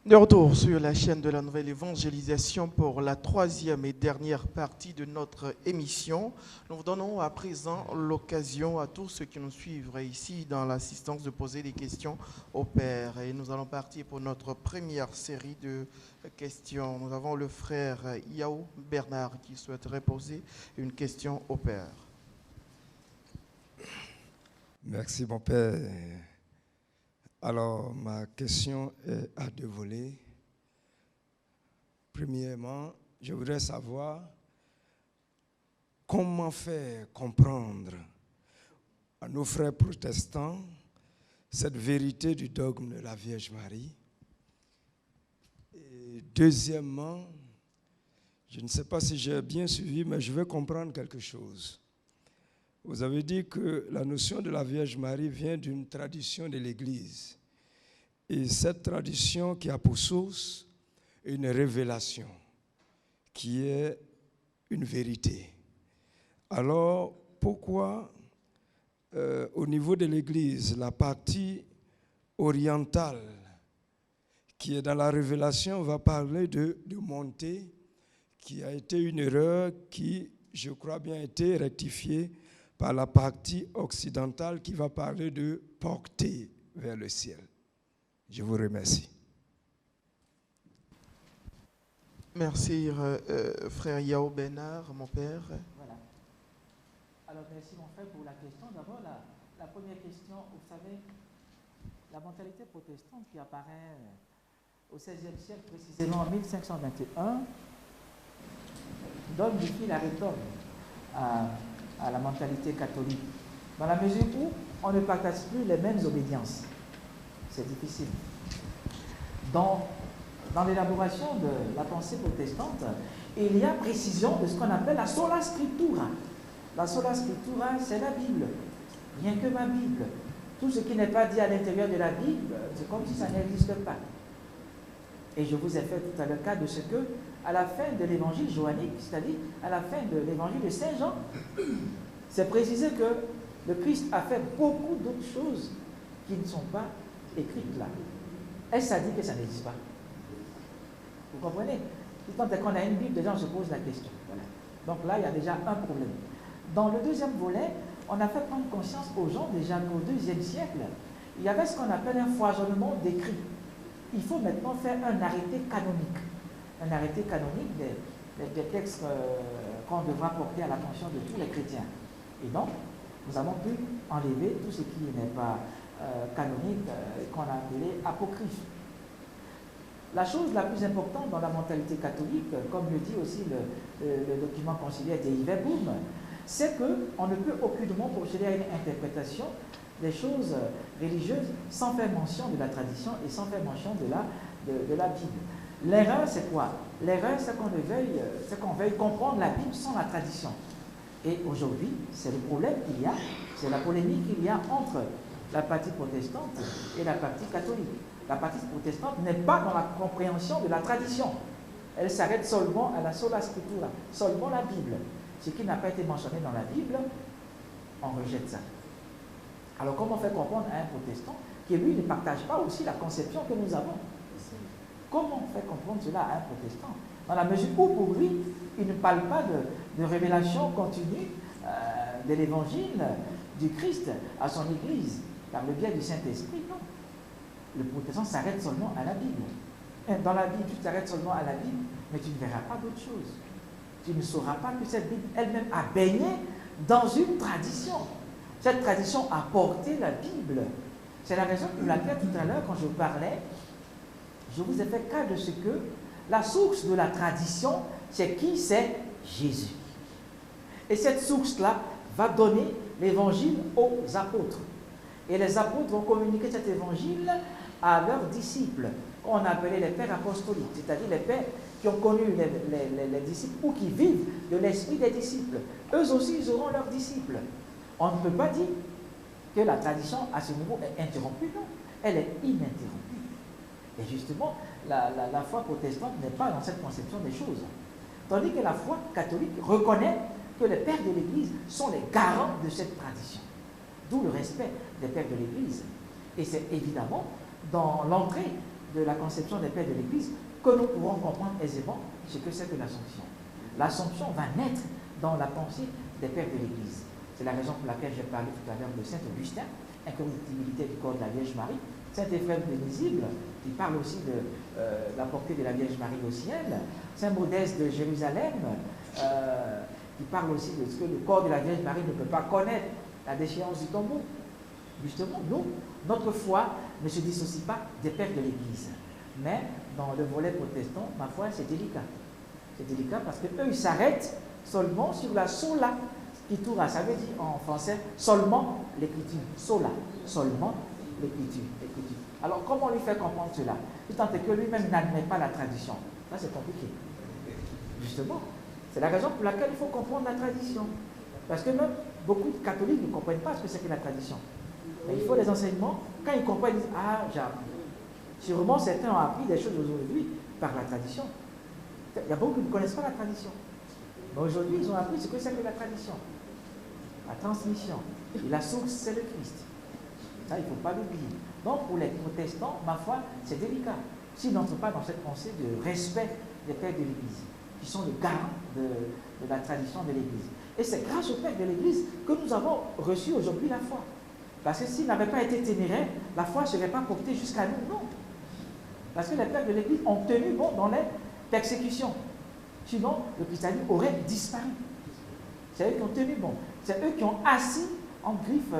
De retour sur la chaîne de la Nouvelle Évangélisation pour la troisième et dernière partie de notre émission. Nous vous donnons à présent l'occasion à tous ceux qui nous suivent ici dans l'assistance de poser des questions au Père. Et nous allons partir pour notre première série de questions. Nous avons le frère Yao Bernard qui souhaiterait poser une question au Père. Merci, mon père. Alors, ma question est à deux volets. Premièrement, je voudrais savoir comment faire comprendre à nos frères protestants cette vérité du dogme de la Vierge Marie. Et deuxièmement, je ne sais pas si j'ai bien suivi, mais je veux comprendre quelque chose. Vous avez dit que la notion de la Vierge Marie vient d'une tradition de l'Église. Et cette tradition qui a pour source une révélation, qui est une vérité. Alors, pourquoi, au niveau de l'Église, la partie orientale qui est dans la révélation va parler de montée, qui a été une erreur qui, je crois bien, a été rectifiée par la partie occidentale qui va parler de porter vers le ciel. Je vous remercie. Merci, frère Yao Bénard, mon père. Voilà. Alors, merci, mon frère, pour la question. D'abord, la première question, vous savez, la mentalité protestante qui apparaît au XVIe siècle, précisément en 1521, donne du fil à retordre à la mentalité catholique, dans la mesure où on ne partage plus les mêmes obédiences. C'est difficile. Dans l'élaboration de la pensée protestante, il y a précision de ce qu'on appelle la sola scriptura. La sola scriptura, c'est la Bible. Rien que ma Bible. Tout ce qui n'est pas dit à l'intérieur de la Bible, c'est comme si ça n'existe pas. Et je vous ai fait tout à l'heure cas de ce que, à la fin de l'évangile johannique, c'est-à-dire à la fin de l'évangile de Saint Jean, c'est précisé que le Christ a fait beaucoup d'autres choses qui ne sont pas écrites là. Est-ce que ça dit que ça n'existe pas? Vous comprenez? Quand on a une Bible, déjà on se pose la question. Voilà. Donc là, il y a déjà un problème. Dans le deuxième volet, on a fait prendre conscience aux gens déjà qu'au IIe siècle, il y avait ce qu'on appelle un foisonnement d'écrits. Il faut maintenant faire un arrêté canonique. Un arrêté canonique des textes qu'on devra porter à l'attention de tous les chrétiens. Et donc, nous avons pu enlever tout ce qui n'est pas canonique, qu'on a appelé apocryphe. La chose la plus importante dans la mentalité catholique, comme le dit aussi le document conciliaire des Yves-Boum, c'est qu'on ne peut aucunement procéder à une interprétation des choses religieuses sans faire mention de la tradition et sans faire mention de la Bible. L'erreur, c'est quoi? L'erreur, c'est qu'on veuille comprendre la Bible sans la tradition. Et aujourd'hui, c'est le problème qu'il y a, c'est la polémique qu'il y a entre la partie protestante et la partie catholique. La partie protestante n'est pas dans la compréhension de la tradition. Elle s'arrête seulement à la sola scriptura, seulement la Bible. Ce qui n'a pas été mentionné dans la Bible, on rejette ça. Alors comment faire comprendre à un protestant qui lui ne partage pas aussi la conception que nous avons? Comment faire comprendre cela à un protestant? Dans la mesure où pour lui, il ne parle pas de révélation continue de l'évangile du Christ à son Église, par le biais du Saint-Esprit, non. Le protestant s'arrête seulement à la Bible. Dans la Bible, tu t'arrêtes seulement à la Bible, mais tu ne verras pas d'autre chose. Tu ne sauras pas que cette Bible elle-même a baigné dans une tradition. Cette tradition a porté la Bible. C'est la raison pour laquelle tout à l'heure, quand je parlais, je vous ai fait cas de ce que la source de la tradition, c'est qui? C'est Jésus. Et cette source-là va donner l'évangile aux apôtres. Et les apôtres vont communiquer cet évangile à leurs disciples, qu'on appelait les pères apostoliques, c'est-à-dire les pères qui ont connu les disciples ou qui vivent de l'esprit des disciples. Eux aussi, ils auront leurs disciples. On ne peut pas dire que la tradition à ce niveau est interrompue, non. Elle est ininterrompue. Et justement, la foi protestante n'est pas dans cette conception des choses. Tandis que la foi catholique reconnaît que les pères de l'Église sont les garants de cette tradition. D'où le respect des pères de l'Église. Et c'est évidemment dans l'entrée de la conception des pères de l'Église que nous pourrons comprendre aisément ce que c'est que l'Assomption. L'Assomption va naître dans la pensée des pères de l'Église. C'est la raison pour laquelle j'ai parlé tout à l'heure de Saint Augustin, incorruptibilité du corps de la Vierge Marie, Saint Éphrem Pénisible, qui parle aussi de la portée de la Vierge Marie au ciel, Saint Modeste de Jérusalem, qui parle aussi de ce que le corps de la Vierge Marie ne peut pas connaître la déchéance du tombeau. Justement, nous, notre foi ne se dissocie pas des pères de l'Église. Mais dans le volet protestant, ma foi, c'est délicat. C'est délicat parce qu'eux, ils s'arrêtent seulement sur la sola scriptura. Ça veut dire en français seulement l'écriture. Sola, seulement l'écriture. Alors, comment lui faire comprendre cela? Tant que lui-même n'admet pas la tradition. Là, c'est compliqué. Justement, c'est la raison pour laquelle il faut comprendre la tradition. Parce que même beaucoup de catholiques ne comprennent pas ce que c'est que la tradition. Mais il faut des enseignements. Quand ils comprennent, ils disent, ah, j'ai appris. Sûrement, certains ont appris des choses aujourd'hui par la tradition. Il y a beaucoup qui ne connaissent pas la tradition. Mais aujourd'hui, ils ont appris ce que c'est que la tradition. La transmission. Et la source, c'est le Christ. Ça, il ne faut pas l'oublier. Donc, pour les protestants, ma foi, c'est délicat. S'ils n'entrent pas dans cette pensée de respect des pères de l'Église, qui sont le garant de la tradition de l'Église. Et c'est grâce aux pères de l'Église que nous avons reçu aujourd'hui la foi. Parce que s'ils n'avaient pas été téméraires, la foi ne serait pas portée jusqu'à nous, non. Parce que les pères de l'Église ont tenu bon dans les persécutions. Sinon, le christianisme aurait disparu. C'est eux qui ont tenu bon. C'est eux qui ont assis en griffe,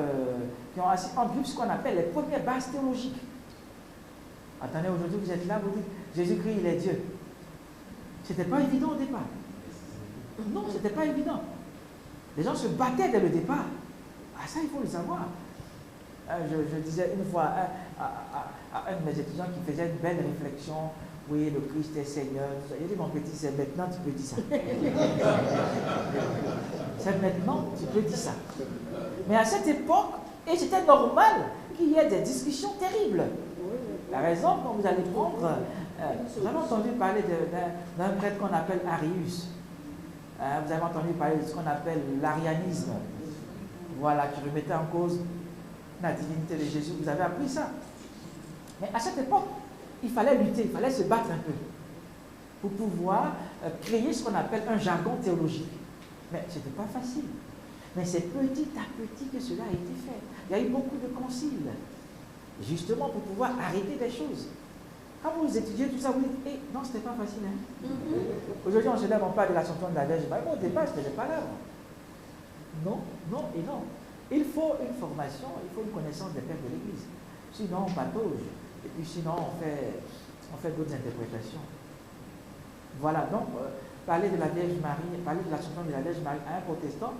ce qu'on appelle les premières bases théologiques. Attendez, aujourd'hui vous êtes là, vous dites Jésus-Christ, il est Dieu. C'était pas évident au départ. Non, c'était pas évident. Les gens se battaient dès le départ. Ah, ça, il faut le savoir. Je disais une fois à un de mes étudiants qui faisait une belle réflexion. Oui, le Christ est Seigneur. Il dit, mon petit, c'est maintenant tu peux dire ça. C'est maintenant tu peux dire ça. Mais à cette époque, et c'était normal qu'il y ait des discussions terribles. Par exemple, quand vous allez prendre, vous avez entendu parler d'un prêtre qu'on appelle Arius. Vous avez entendu parler de ce qu'on appelle l'arianisme. Voilà, qui remettait en cause la divinité de Jésus. Vous avez appris ça. Mais à cette époque, il fallait lutter, il fallait se battre un peu pour pouvoir créer ce qu'on appelle un jargon théologique. Mais ce n'était pas facile. Mais c'est petit à petit que cela a été fait. Il y a eu beaucoup de conciles, justement pour pouvoir arrêter des choses. Quand vous étudiez tout ça, vous dites, hey, non, ce n'était pas facile. Hein? Aujourd'hui, on se lève, on parle de l'Assomption de la Vierge Marie. Bon, au départ, ce n'était pas là. Non, non et non. Il faut une formation, il faut une connaissance des pères de l'Église. Sinon, on patauge. Et puis sinon, on fait d'autres interprétations. Voilà, donc, parler de la Vierge Marie, parler de l'Assomption de la Vierge Marie à un protestant,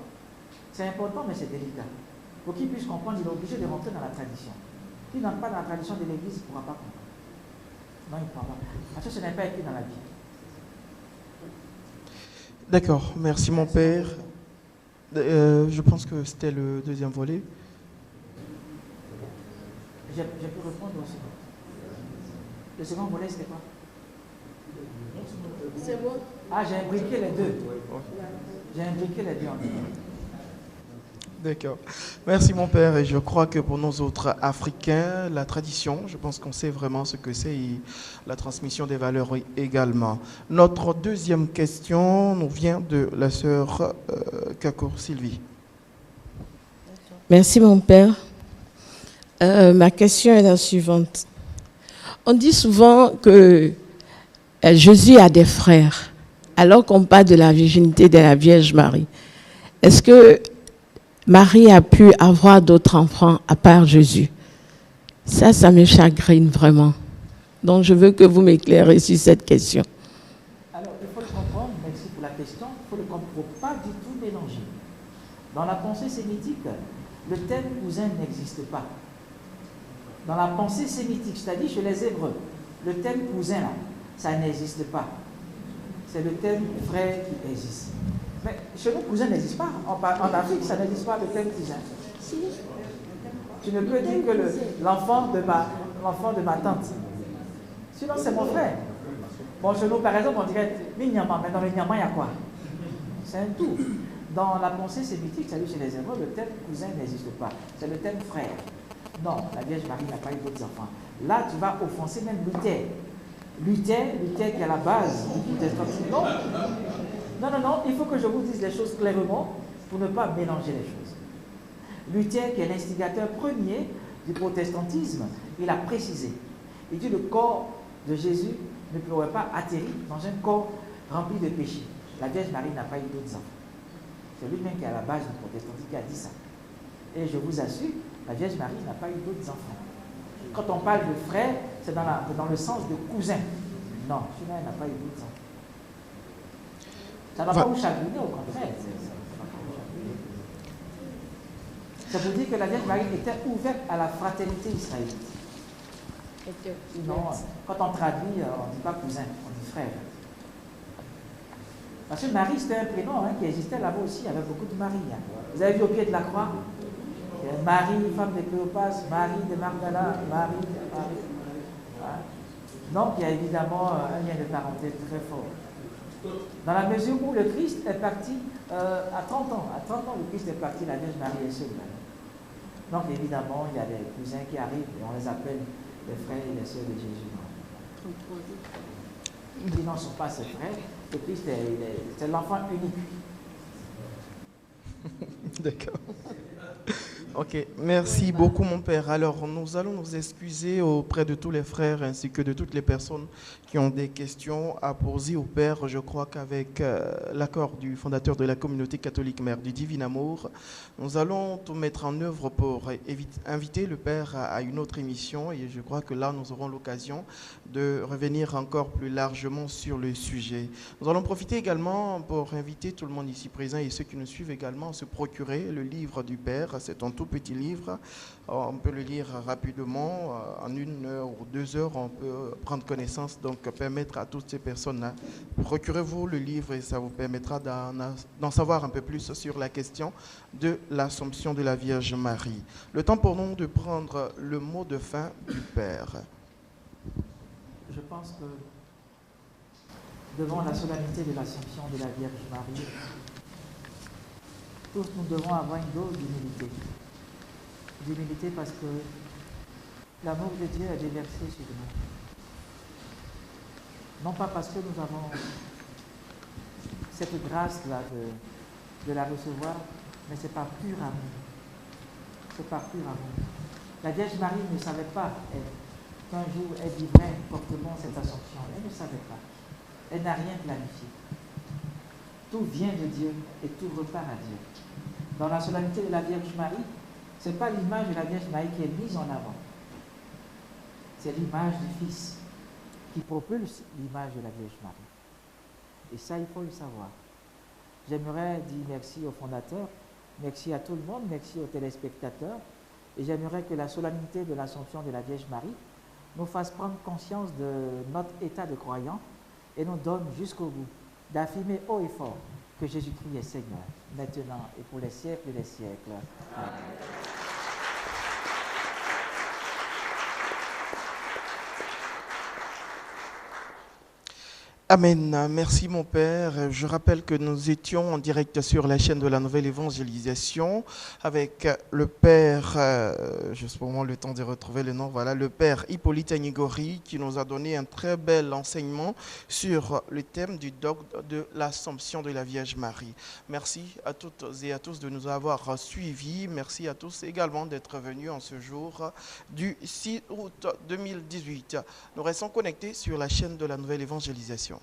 c'est important, mais c'est délicat. Pour qu'il puisse comprendre, il est obligé de rentrer dans la tradition. S'il n'entre pas dans la tradition de l'Église, il ne pourra pas comprendre. Non, il ne pourra pas. Parce que ce n'est pas écrit dans la Bible. D'accord, merci mon père. Je pense que c'était le deuxième volet. J'ai pu répondre au second. Le second volet, c'était quoi? C'est bon. Ah, j'ai imbriqué les deux. J'ai imbriqué les deux en même. D'accord. Merci mon père. Et je crois que pour nous autres Africains, la tradition, je pense qu'on sait vraiment ce que c'est et la transmission des valeurs également. Notre deuxième question nous vient de la sœur Kakour Sylvie. Merci mon père. Ma question est la suivante. On dit souvent que Jésus a des frères, alors qu'on parle de la virginité de la Vierge Marie. Est-ce que Marie a pu avoir d'autres enfants à part Jésus? Ça me chagrine vraiment. Donc je veux que vous m'éclairez sur cette question. Alors il faut le comprendre, merci pour la question, il faut le comprendre, pas du tout mélanger. Dans la pensée sémitique, le terme cousin n'existe pas. Dans la pensée sémitique, c'est-à-dire chez les Hébreux, le terme cousin, là, ça n'existe pas. C'est le terme frère qui existe. Mais chez nous, cousin n'existe pas. En Afrique, ça n'existe pas le terme cousin. Si. Tu ne peux dire que l'enfant de ma tante. Sinon, c'est mon frère. Bon, chez nous, par exemple, on dirait Minyama, mais dans le Nyama, il y a quoi? C'est un tout. Dans la pensée sémitique, c'est-à-dire chez les Hébreux, le terme cousin n'existe pas. C'est le terme frère. Non, la Vierge Marie n'a pas eu d'autres enfants. Là, tu vas offenser même Luther. Luther qui est à la base du protestantisme. Non, il faut que je vous dise les choses clairement pour ne pas mélanger les choses. Luther, qui est l'instigateur premier du protestantisme, il a précisé. Il dit le corps de Jésus ne pourrait pas atterrir dans un corps rempli de péchés. La Vierge Marie n'a pas eu d'autres enfants. C'est lui-même qui est à la base du protestantisme qui a dit ça. Et je vous assure La Vierge Marie n'a pas eu d'autres enfants. Quand on parle de frère, c'est dans le sens de cousin. Non, celui-là, elle n'a pas eu d'autres enfants. Ça ne va pas vous chagriner, au contraire. Ça veut dire que la Vierge Marie était ouverte à la fraternité israélite. Sinon, quand on traduit, on ne dit pas cousin, on dit frère. Parce que Marie, c'était un prénom qui existait là-bas aussi, il y avait beaucoup de Marie. Vous avez vu au pied de la croix, Marie, femme de Cléopas, Marie de Magdala, Marie. Donc, il y a évidemment un lien de parenté très fort. Dans la mesure où le Christ est parti à 30 ans. À 30 ans, le Christ est parti, la Vierge Marie est seule. Donc, évidemment, il y a des cousins qui arrivent et on les appelle les frères et les sœurs de Jésus. Ils n'en sont pas ses frères. Le Christ, c'est l'enfant unique. D'accord. Ok, merci beaucoup mon père. Alors nous allons nous excuser auprès de tous les frères ainsi que de toutes les personnes qui ont des questions à poser au père. Je crois qu'avec l'accord du fondateur de la communauté catholique Mère du Divin Amour, nous allons tout mettre en œuvre pour inviter le père à une autre émission et je crois que là nous aurons l'occasion de revenir encore plus largement sur le sujet. Nous allons profiter également pour inviter tout le monde ici présent et ceux qui nous suivent également à se procurer le livre du père. C'est un tout petit livre, on peut le lire rapidement, en 1 heure ou 2 heures, on peut prendre connaissance, donc permettre à toutes ces personnes-là, procurez-vous le livre et ça vous permettra d'en savoir un peu plus sur la question de l'Assomption de la Vierge Marie. Le temps pour nous de prendre le mot de fin du Père. Je pense que devant la solennité de l'Assomption de la Vierge Marie, tous nous devons avoir une dose d'humilité. D'humilité parce que l'amour de Dieu est déversé sur nous. Non pas parce que nous avons cette grâce-là de la recevoir, mais c'est par pur amour. C'est par pur amour. La Vierge Marie ne savait pas qu'un jour elle vivrait fortement cette Assomption. Elle ne savait pas. Elle n'a rien planifié. Tout vient de Dieu et tout repart à Dieu. Dans la solennité de la Vierge Marie, ce n'est pas l'image de la Vierge Marie qui est mise en avant. C'est l'image du Fils qui propulse l'image de la Vierge Marie. Et ça, il faut le savoir. J'aimerais dire merci au fondateur, merci à tout le monde, merci aux téléspectateurs. Et j'aimerais que la solennité de l'Assomption de la Vierge Marie nous fasse prendre conscience de notre état de croyant et nous donne jusqu'au bout d'affirmer haut et fort que Jésus-Christ est Seigneur, maintenant et pour les siècles des siècles. Amen. Amen. Merci mon Père. Je rappelle que nous étions en direct sur la chaîne de la Nouvelle Évangélisation avec le Père, juste pour moi le temps de retrouver le nom, voilà, le Père Hippolyte Nigori qui nous a donné un très bel enseignement sur le thème du dogme de l'Assomption de la Vierge Marie. Merci à toutes et à tous de nous avoir suivis. Merci à tous également d'être venus en ce jour du 6 août 2018. Nous restons connectés sur la chaîne de la Nouvelle Évangélisation.